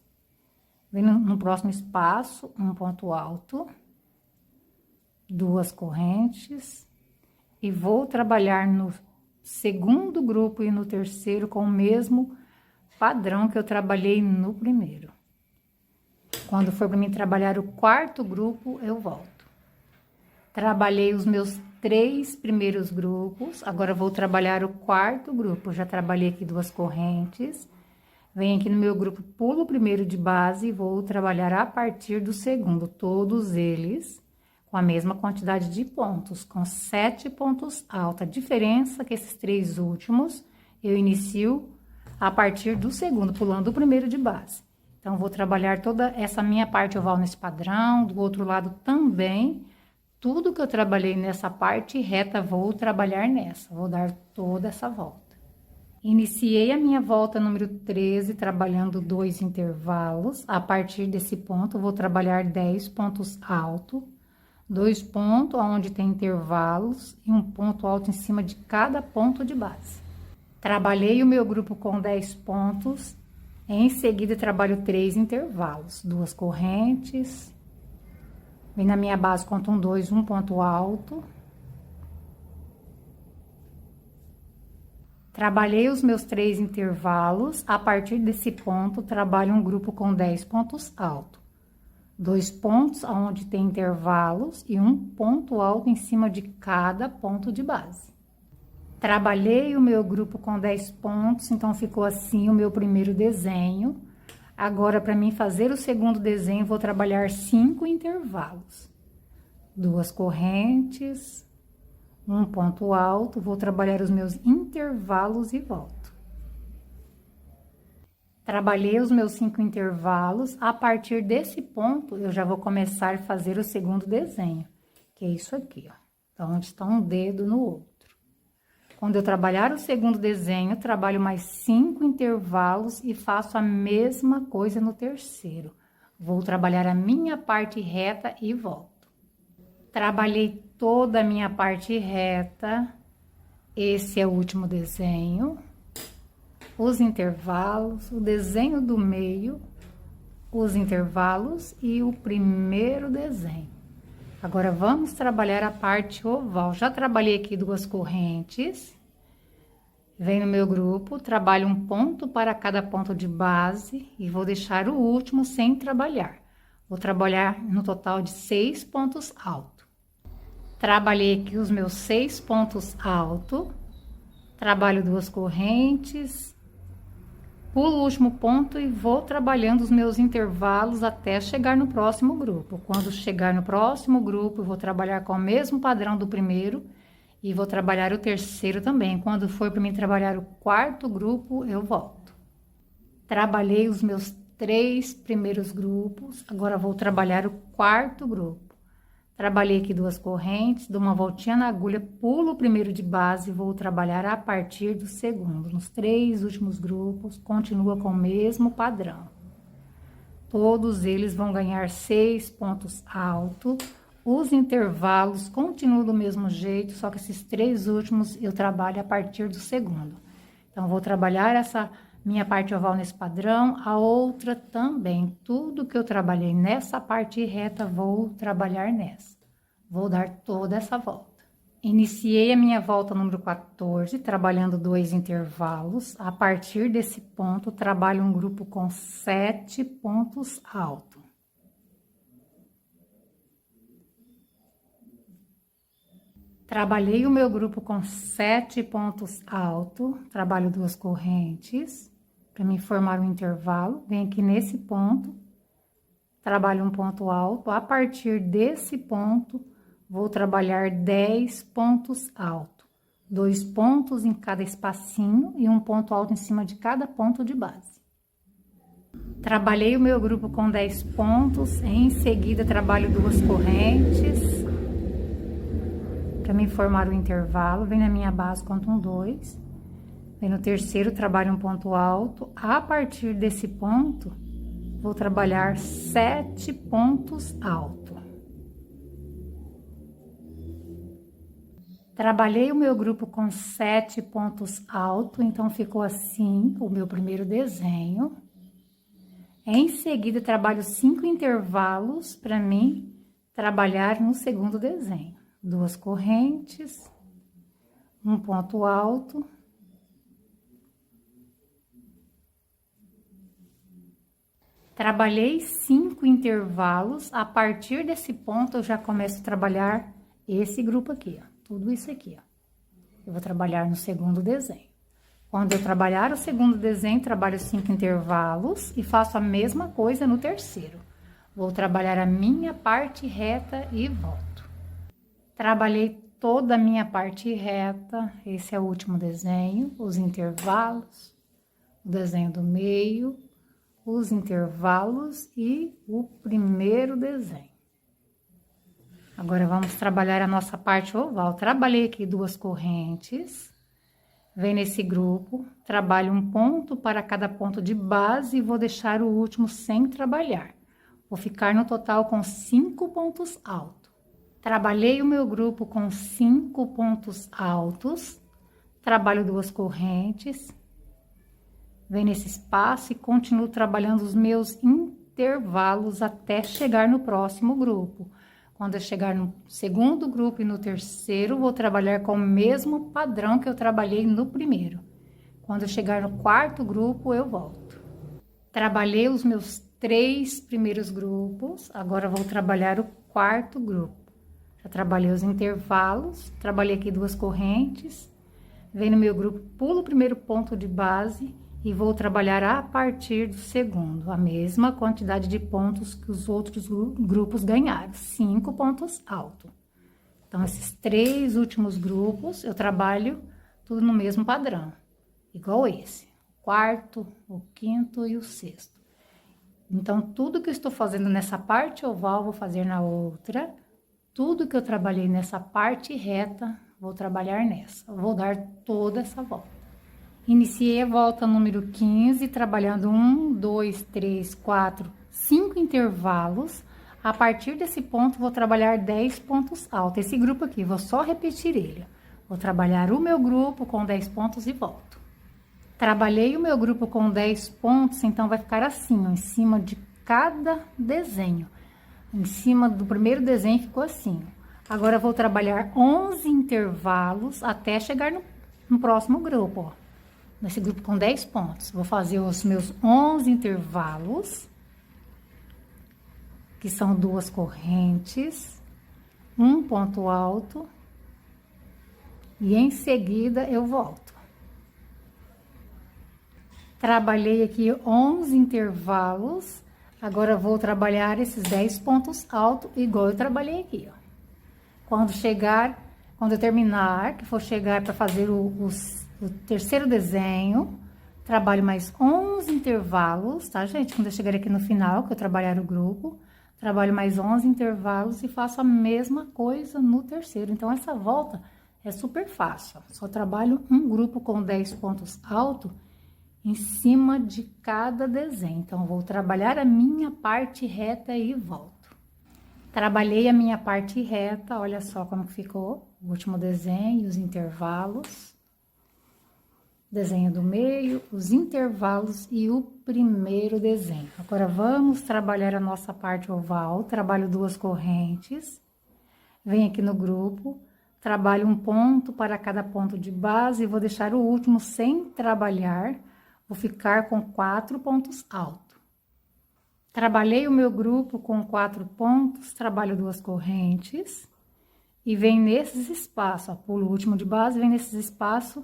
Vem no próximo espaço, um ponto alto, 2 correntes. E vou trabalhar no segundo grupo e no terceiro com o mesmo padrão que eu trabalhei no primeiro. Quando for para mim trabalhar o quarto grupo, eu volto. Trabalhei os meus 3 primeiros grupos, agora vou trabalhar o quarto grupo. Já trabalhei aqui 2 correntes. Venho aqui no meu grupo, pulo o primeiro de base e vou trabalhar a partir do segundo, todos eles com a mesma quantidade de pontos, com 7 pontos altos. A diferença é que esses 3 últimos eu inicio a partir do segundo, pulando o primeiro de base. Então, vou trabalhar toda essa minha parte oval nesse padrão, do outro lado também. Tudo que eu trabalhei nessa parte reta, vou trabalhar nessa, vou dar toda essa volta. Iniciei a minha volta número 13, trabalhando 2 intervalos. A partir desse ponto, vou trabalhar 10 pontos altos, 2 pontos onde tem intervalos e um ponto alto em cima de cada ponto de base. Trabalhei o meu grupo com 10 pontos. Em seguida, trabalho 3 intervalos, 2 correntes. Vem na minha base, conto 1, 2, um ponto alto. Trabalhei os meus 3 intervalos. A partir desse ponto, trabalho um grupo com 10 pontos altos. 2 pontos onde tem intervalos e um ponto alto em cima de cada ponto de base. Trabalhei o meu grupo com 10 pontos, então ficou assim o meu primeiro desenho. Agora, para mim fazer o segundo desenho, vou trabalhar 5 intervalos. 2 correntes, um ponto alto, vou trabalhar os meus intervalos e volto. Trabalhei os meus 5 intervalos, a partir desse ponto, eu já vou começar a fazer o segundo desenho, que é isso aqui, ó. Então, onde está um dedo no outro. Quando eu trabalhar o segundo desenho, trabalho mais 5 intervalos e faço a mesma coisa no terceiro. Vou trabalhar a minha parte reta e volto. Trabalhei toda a minha parte reta, esse é o último desenho. Os intervalos, o desenho do meio, os intervalos e o primeiro desenho. Agora, vamos trabalhar a parte oval. Já trabalhei aqui 2 correntes. Venho no meu grupo, trabalho um ponto para cada ponto de base e vou deixar o último sem trabalhar. Vou trabalhar no total de 6 pontos altos. Trabalhei aqui os meus 6 pontos altos. Trabalho 2 correntes. Pulo o último ponto e vou trabalhando os meus intervalos até chegar no próximo grupo. Quando chegar no próximo grupo, eu vou trabalhar com o mesmo padrão do primeiro e vou trabalhar o terceiro também. Quando for para mim trabalhar o quarto grupo, eu volto. Trabalhei os meus 3 primeiros grupos, agora vou trabalhar o quarto grupo. Trabalhei aqui 2 correntes, dou uma voltinha na agulha, pulo o primeiro de base e vou trabalhar a partir do segundo. Nos 3 últimos grupos, continua com o mesmo padrão. Todos eles vão ganhar 6 pontos altos. Os intervalos continuam do mesmo jeito, só que esses 3 últimos eu trabalho a partir do segundo. Então, vou trabalhar essa minha parte oval nesse padrão, a outra também. Tudo que eu trabalhei nessa parte reta, vou trabalhar nessa. Vou dar toda essa volta. Iniciei a minha volta número 14, trabalhando 2 intervalos. A partir desse ponto, trabalho um grupo com 7 pontos altos. Trabalhei o meu grupo com 7 pontos altos, trabalho 2 correntes, para me formar um intervalo, venho aqui nesse ponto, trabalho um ponto alto, a partir desse ponto, vou trabalhar 10 pontos altos, 2 pontos em cada espacinho e um ponto alto em cima de cada ponto de base. Trabalhei o meu grupo com 10 pontos, em seguida trabalho 2 correntes, para me formar o intervalo, vem na minha base, conto um 2, vem no terceiro, trabalho um ponto alto, a partir desse ponto, vou trabalhar 7 pontos altos. Trabalhei o meu grupo com 7 pontos altos, então ficou assim o meu primeiro desenho. Em seguida, trabalho 5 intervalos para mim trabalhar no segundo desenho. 2 correntes, um ponto alto, trabalhei 5 intervalos, a partir desse ponto eu já começo a trabalhar esse grupo aqui, ó, tudo isso aqui, ó. Eu vou trabalhar no segundo desenho. Quando eu trabalhar o segundo desenho, trabalho 5 intervalos e faço a mesma coisa no terceiro. Vou trabalhar a minha parte reta e volto. Trabalhei toda a minha parte reta, esse é o último desenho, os intervalos, o desenho do meio, os intervalos e o primeiro desenho. Agora, vamos trabalhar a nossa parte oval. Trabalhei aqui 2 correntes, vem nesse grupo, trabalho um ponto para cada ponto de base e vou deixar o último sem trabalhar. Vou ficar no total com 5 pontos altos. Trabalhei o meu grupo com 5 pontos altos, trabalho 2 correntes, venho nesse espaço e continuo trabalhando os meus intervalos até chegar no próximo grupo. Quando eu chegar no segundo grupo e no terceiro, vou trabalhar com o mesmo padrão que eu trabalhei no primeiro. Quando eu chegar no quarto grupo, eu volto. Trabalhei os meus 3 primeiros grupos, agora vou trabalhar o quarto grupo. Já trabalhei os intervalos, trabalhei aqui 2 correntes, venho no meu grupo, pulo o primeiro ponto de base e vou trabalhar a partir do segundo, a mesma quantidade de pontos que os outros grupos ganharam, 5 pontos altos. Então, esses 3 últimos grupos, eu trabalho tudo no mesmo padrão, igual esse, o quarto, o quinto e o sexto. Então, tudo que eu estou fazendo nessa parte oval, vou fazer na outra. Tudo que eu trabalhei nessa parte reta, vou trabalhar nessa. Vou dar toda essa volta. Iniciei a volta número 15, trabalhando 1, 2, 3, 4, 5 intervalos. A partir desse ponto, vou trabalhar 10 pontos altos. Esse grupo aqui, vou só repetir ele. Vou trabalhar o meu grupo com 10 pontos e volto. Trabalhei o meu grupo com 10 pontos, então vai ficar assim, ó, em cima de cada desenho. Em cima do primeiro desenho ficou assim. Agora, vou trabalhar 11 intervalos até chegar no próximo grupo, ó. Nesse grupo com 10 pontos. Vou fazer os meus 11 intervalos, que são 2 correntes, um ponto alto, e em seguida eu volto. Trabalhei aqui 11 intervalos, agora vou trabalhar esses 10 pontos altos, igual eu trabalhei aqui, ó. Quando eu terminar, que for chegar para fazer o terceiro desenho, trabalho mais 11 intervalos, tá, gente? Quando eu chegar aqui no final, que eu trabalhar o grupo, trabalho mais 11 intervalos e faço a mesma coisa no terceiro. Então, essa volta é super fácil, ó. Só trabalho um grupo com 10 pontos altos em cima de cada desenho. Então, vou trabalhar a minha parte reta e volto. Trabalhei a minha parte reta, olha só como ficou o último desenho, os intervalos. Desenho do meio, os intervalos e o primeiro desenho. Agora, vamos trabalhar a nossa parte oval. Trabalho 2 correntes. Venho aqui no grupo, trabalho um ponto para cada ponto de base e vou deixar o último sem trabalhar. Vou ficar com 4 pontos altos. Trabalhei o meu grupo com 4 pontos, trabalho 2 correntes. E vem nesses espaços, ó, pulo o último de base, vem nesses espaços,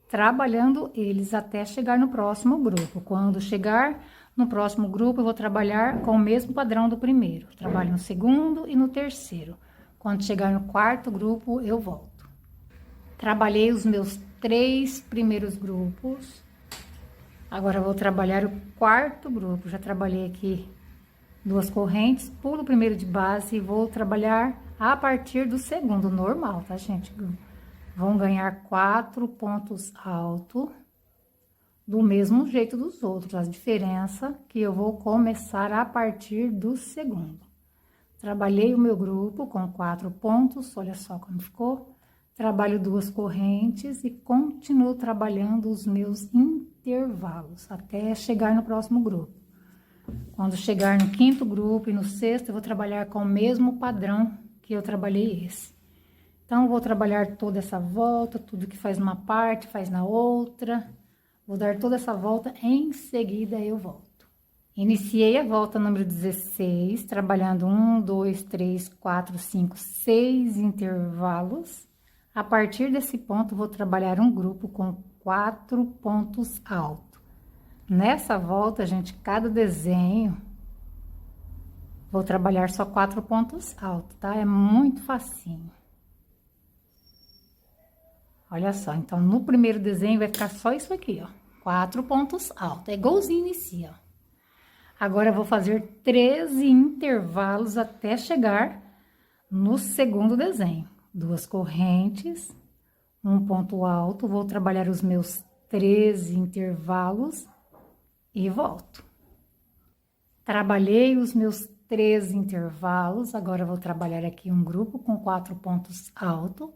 trabalhando eles até chegar no próximo grupo. Quando chegar no próximo grupo, eu vou trabalhar com o mesmo padrão do primeiro. Trabalho no segundo e no terceiro. Quando chegar no quarto grupo, eu volto. Trabalhei os meus 3 primeiros grupos. Agora, eu vou trabalhar o quarto grupo. Já trabalhei aqui 2 correntes, pulo o primeiro de base e vou trabalhar a partir do segundo, normal, tá, gente? Vão ganhar 4 pontos altos, do mesmo jeito dos outros. A diferença que eu vou começar a partir do segundo. Trabalhei o meu grupo com 4 pontos, olha só como ficou. Trabalho 2 correntes e continuo trabalhando os meus intervalos até chegar no próximo grupo. Quando chegar no quinto grupo e no sexto, eu vou trabalhar com o mesmo padrão que eu trabalhei esse. Então, vou trabalhar toda essa volta, tudo que faz uma parte, faz na outra. Vou dar toda essa volta, em seguida eu volto. Iniciei a volta número 16, trabalhando 1, 2, 3, 4, 5, 6 intervalos. A partir desse ponto, vou trabalhar um grupo com 4 pontos altos. Nessa volta, gente, cada desenho, vou trabalhar só 4 pontos altos, tá? É muito facinho. Olha só, então, no primeiro desenho vai ficar só isso aqui, ó. 4 pontos altos, é igualzinho inicia, ó. Agora, eu vou fazer 13 intervalos até chegar no segundo desenho. 2 correntes, um ponto alto, vou trabalhar os meus 13 intervalos e volto. Trabalhei os meus 13 intervalos, agora eu vou trabalhar aqui um grupo com 4 pontos altos.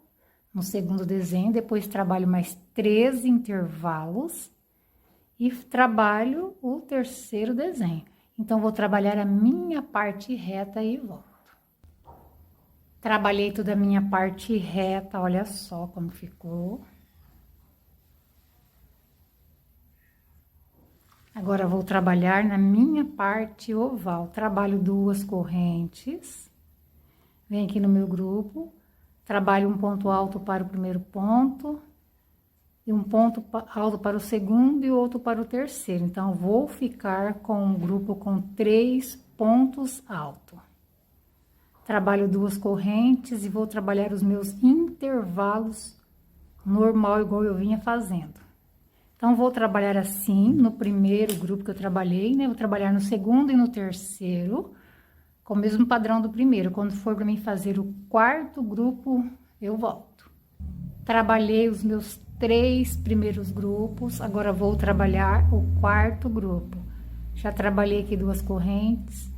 No segundo desenho, depois trabalho mais 13 intervalos e trabalho o terceiro desenho. Então, vou trabalhar a minha parte reta e volto. Trabalhei toda a minha parte reta, olha só como ficou. Agora, vou trabalhar na minha parte oval. Trabalho 2 correntes. Venho aqui no meu grupo. Trabalho um ponto alto para o primeiro ponto, e um ponto alto para o segundo e outro para o terceiro. Então, vou ficar com um grupo com 3 pontos altos. Trabalho 2 correntes e vou trabalhar os meus intervalos normal, igual eu vinha fazendo. Então, vou trabalhar assim no primeiro grupo que eu trabalhei, né? Vou trabalhar no segundo e no terceiro, com o mesmo padrão do primeiro. Quando for para mim fazer o quarto grupo, eu volto. Trabalhei os meus 3 primeiros grupos, agora vou trabalhar o quarto grupo. Já trabalhei aqui 2 correntes,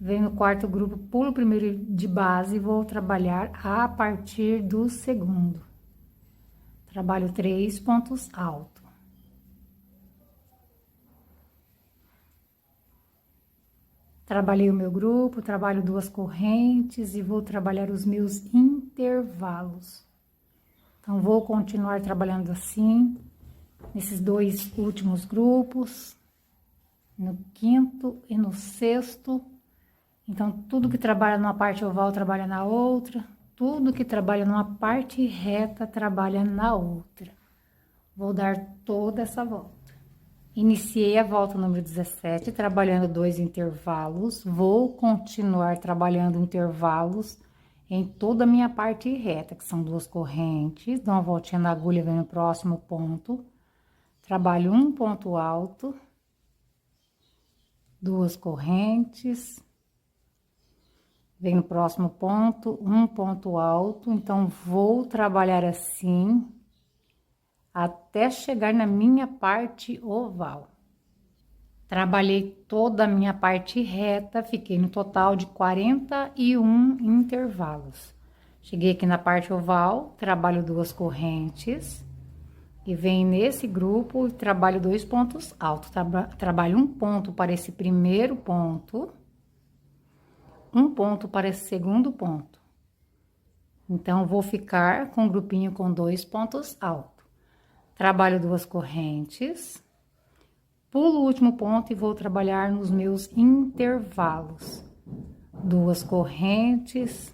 venho no quarto grupo, pulo o primeiro de base e vou trabalhar a partir do segundo. Trabalho 3 pontos altos. Trabalhei o meu grupo, trabalho 2 correntes e vou trabalhar os meus intervalos. Então, vou continuar trabalhando assim, nesses 2 últimos grupos, no quinto e no sexto. Então, tudo que trabalha numa parte oval, trabalha na outra. Tudo que trabalha numa parte reta, trabalha na outra. Vou dar toda essa volta. Iniciei a volta número 17, trabalhando 2 intervalos. Vou continuar trabalhando intervalos em toda a minha parte reta, que são 2 correntes. Dou uma voltinha na agulha, venho no próximo ponto. Trabalho um ponto alto. 2 correntes. Venho no próximo ponto, um ponto alto. Então, vou trabalhar assim até chegar na minha parte oval. Trabalhei toda a minha parte reta, fiquei no total de 41 intervalos. Cheguei aqui na parte oval, trabalho 2 correntes e venho nesse grupo e trabalho 2 pontos altos. Trabalho um ponto para esse primeiro ponto, um ponto para esse segundo ponto. Então, vou ficar com um grupinho com 2 pontos altos. Trabalho 2 correntes, pulo o último ponto e vou trabalhar nos meus intervalos. 2 correntes,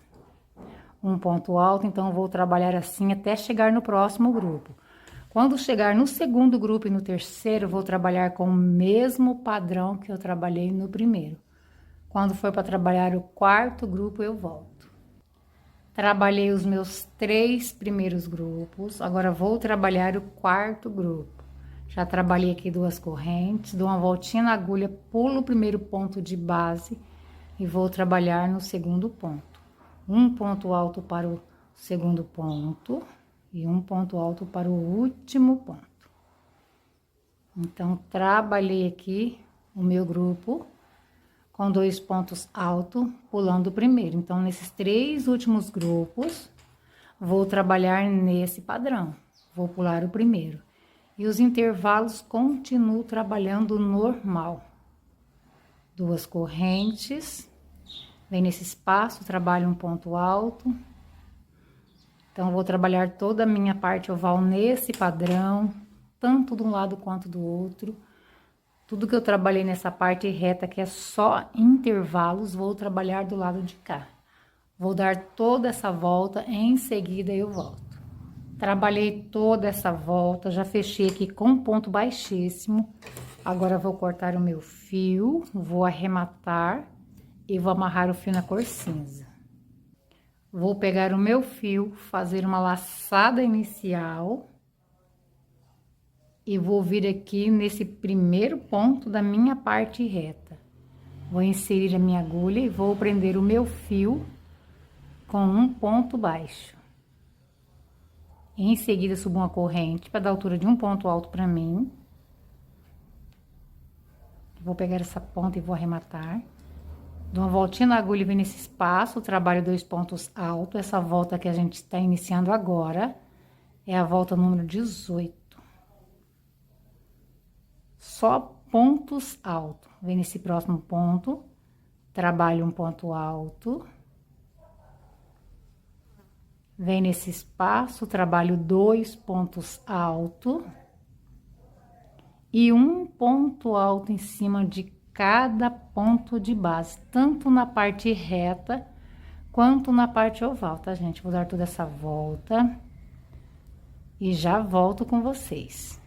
um ponto alto, então vou trabalhar assim até chegar no próximo grupo. Quando chegar no segundo grupo e no terceiro, vou trabalhar com o mesmo padrão que eu trabalhei no primeiro. Quando for para trabalhar o quarto grupo, eu volto. Trabalhei os meus 3 primeiros grupos, agora vou trabalhar o quarto grupo. Já trabalhei aqui 2 correntes, dou uma voltinha na agulha, pulo o primeiro ponto de base e vou trabalhar no segundo ponto. Um ponto alto para o segundo ponto e um ponto alto para o último ponto. Então, trabalhei aqui o meu grupo com 2 pontos altos, pulando o primeiro. Então, nesses 3 últimos grupos, vou trabalhar nesse padrão. Vou pular o primeiro. E os intervalos continuo trabalhando normal. 2 correntes. Vem nesse espaço, trabalho um ponto alto. Então, vou trabalhar toda a minha parte oval nesse padrão, tanto de um lado quanto do outro. Tudo que eu trabalhei nessa parte reta, que é só intervalos, vou trabalhar do lado de cá. Vou dar toda essa volta, em seguida eu volto. Trabalhei toda essa volta, já fechei aqui com um ponto baixíssimo. Agora, vou cortar o meu fio, vou arrematar e vou amarrar o fio na cor cinza. Vou pegar o meu fio, fazer uma laçada inicial. E vou vir aqui nesse primeiro ponto da minha parte reta. Vou inserir a minha agulha e vou prender o meu fio com um ponto baixo. Em seguida, subo uma corrente para dar altura de um ponto alto para mim. Vou pegar essa ponta e vou arrematar. Dou uma voltinha na agulha e venho nesse espaço, trabalho 2 pontos altos. Essa volta que a gente está iniciando agora é a volta número 18. Só pontos altos. Vem nesse próximo ponto, trabalho um ponto alto. Vem nesse espaço, trabalho 2 pontos altos. E um ponto alto em cima de cada ponto de base, tanto na parte reta quanto na parte oval, tá, gente? Vou dar toda essa volta. e já volto com vocês.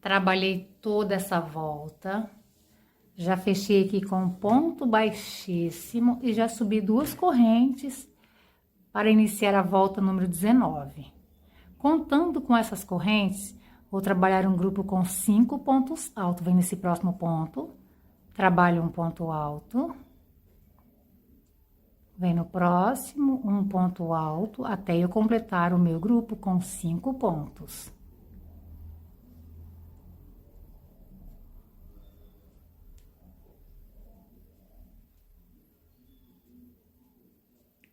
Trabalhei toda essa volta, já fechei aqui com ponto baixíssimo e já subi 2 correntes para iniciar a volta número 19. Contando com essas correntes, vou trabalhar um grupo com 5 pontos altos. Vem nesse próximo ponto, trabalho um ponto alto. Vem no próximo, um ponto alto, até eu completar o meu grupo com 5 pontos.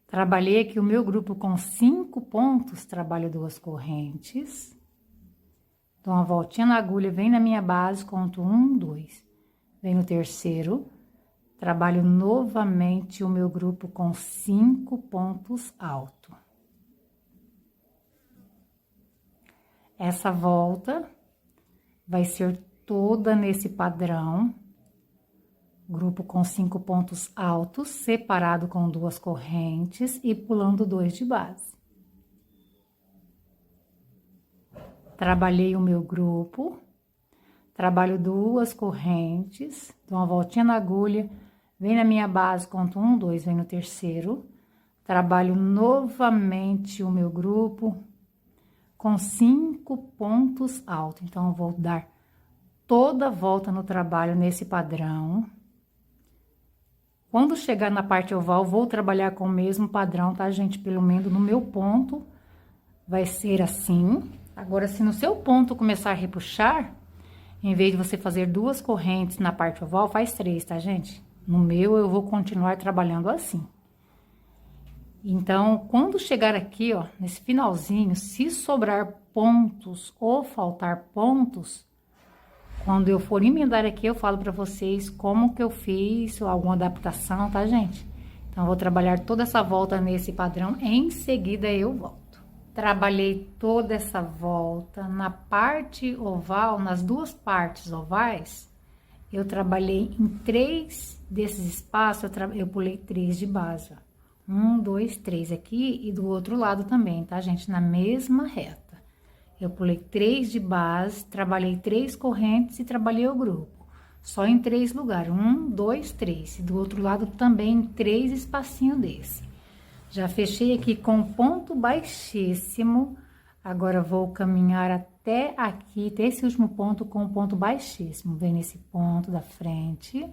Trabalhei aqui o meu grupo com 5 pontos, trabalho 2 correntes. Dou uma voltinha na agulha, vem na minha base, conto 1, 2. Vem no terceiro, trabalho novamente o meu grupo com 5 pontos altos. Essa volta vai ser toda nesse padrão. Grupo com 5 pontos altos, separado com 2 correntes e pulando 2 de base. Trabalhei o meu grupo, trabalho 2 correntes, dou uma voltinha na agulha, vem na minha base, conto 1, 2, vem no terceiro. Trabalho novamente o meu grupo com 5 pontos altos. Então, eu vou dar toda a volta no trabalho nesse padrão. Quando chegar na parte oval, vou trabalhar com o mesmo padrão, tá, gente? Pelo menos no meu ponto, vai ser assim. Agora, se no seu ponto começar a repuxar, em vez de você fazer 2 correntes na parte oval, faz 3, tá, gente? No meu, eu vou continuar trabalhando assim. Então, quando chegar aqui, ó, nesse finalzinho, se sobrar pontos ou faltar pontos, quando eu for emendar aqui, eu falo pra vocês como que eu fiz, alguma adaptação, tá, gente? Então, eu vou trabalhar toda essa volta nesse padrão, em seguida eu volto. Trabalhei toda essa volta na parte oval, nas 2 partes ovais, eu trabalhei em 3 desses espaços, eu pulei 3 de base, ó. 1, 2, 3 aqui e do outro lado também, tá, gente? Na mesma reta. Eu pulei 3 de base, trabalhei 3 correntes e trabalhei o grupo. Só em 3 lugares. 1, 2, 3. E do outro lado também 3 espacinhos desse. Já fechei aqui com ponto baixíssimo. Agora, vou caminhar até aqui, até esse último ponto com ponto baixíssimo. Vem nesse ponto da frente.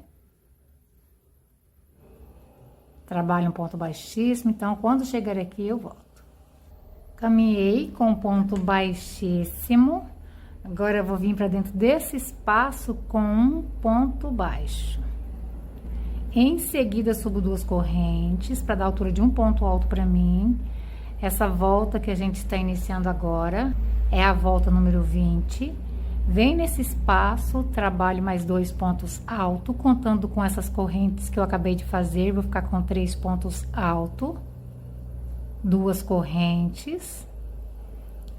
Trabalho um ponto baixíssimo. Então, quando chegar aqui, eu volto. Caminhei com ponto baixíssimo, agora eu vou vir para dentro desse espaço com um ponto baixo. Em seguida, subo 2 correntes para dar altura de um ponto alto para mim. Essa volta que a gente está iniciando agora é a volta número 20. Vem nesse espaço, trabalho mais 2 pontos altos, contando com essas correntes que eu acabei de fazer, vou ficar com 3 pontos altos. 2 correntes,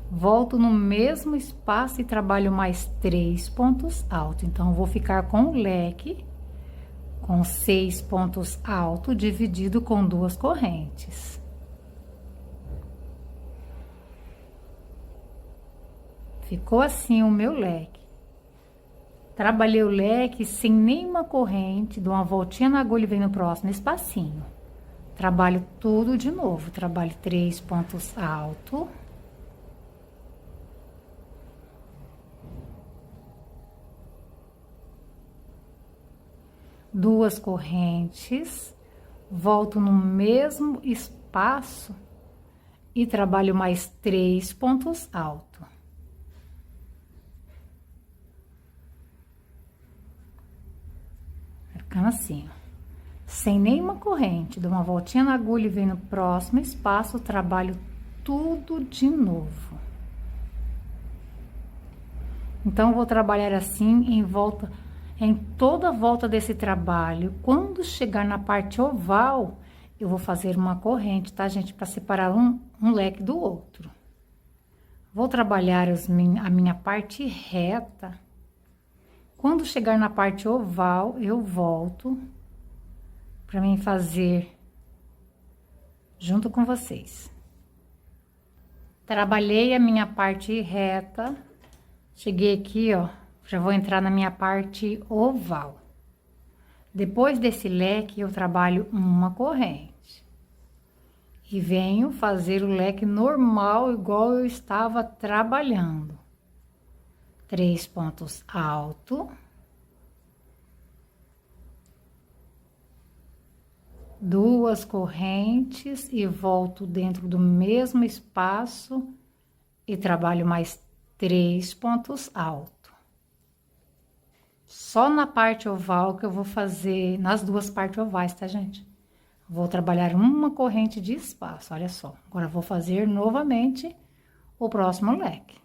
volto no mesmo espaço e trabalho mais 3 pontos altos. Então, vou ficar com o leque com 6 pontos altos, dividido com 2 correntes. Ficou assim o meu leque. Trabalhei o leque sem nenhuma corrente, dou uma voltinha na agulha e venho no próximo espacinho. Trabalho tudo de novo, trabalho 3 pontos altos. Duas correntes, volto no mesmo espaço e trabalho mais 3 pontos altos. Ficando assim, ó. Sem nenhuma corrente, dou uma voltinha na agulha e venho no próximo espaço, trabalho tudo de novo. Então, vou trabalhar assim em volta, em toda a volta desse trabalho. Quando chegar na parte oval, eu vou fazer uma corrente, tá, gente? Para separar um leque do outro. Vou trabalhar a minha parte reta. Quando chegar na parte oval, eu volto para mim fazer junto com vocês. Trabalhei a minha parte reta, cheguei aqui, ó, já vou entrar na minha parte oval. Depois desse leque, eu trabalho uma corrente. E venho fazer o leque normal, igual eu estava trabalhando. 3 pontos altos. 2 correntes e volto dentro do mesmo espaço e trabalho mais 3 pontos altos. Só na parte oval que eu vou fazer, nas duas partes ovais, tá, gente? Vou trabalhar uma corrente de espaço, olha só. Agora, vou fazer novamente o próximo leque.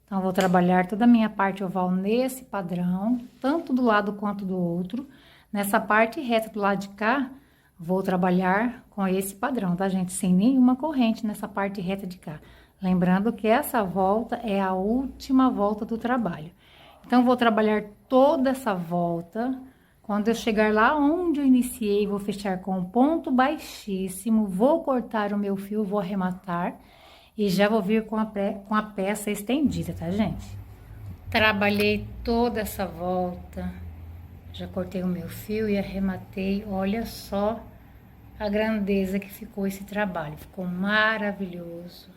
Então, vou trabalhar toda a minha parte oval nesse padrão, tanto do lado quanto do outro. Nessa parte reta do lado de cá, vou trabalhar com esse padrão, tá, gente? Sem nenhuma corrente nessa parte reta de cá. Lembrando que essa volta é a última volta do trabalho. Então, vou trabalhar toda essa volta. Quando eu chegar lá onde eu iniciei, vou fechar com um ponto baixíssimo, vou cortar o meu fio, vou arrematar e já vou vir com a peça estendida, tá, gente? Trabalhei toda essa volta, já cortei o meu fio e arrematei. Olha só a grandeza que ficou esse trabalho, ficou maravilhoso.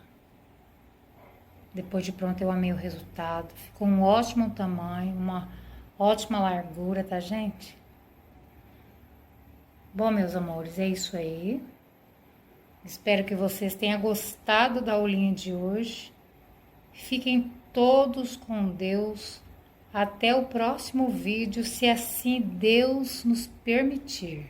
Depois de pronto, eu amei o resultado. Ficou um ótimo tamanho, uma ótima largura, tá, gente? Bom, meus amores, é isso aí. Espero que vocês tenham gostado da aulinha de hoje. Fiquem todos com Deus. Até o próximo vídeo, se assim Deus nos permitir.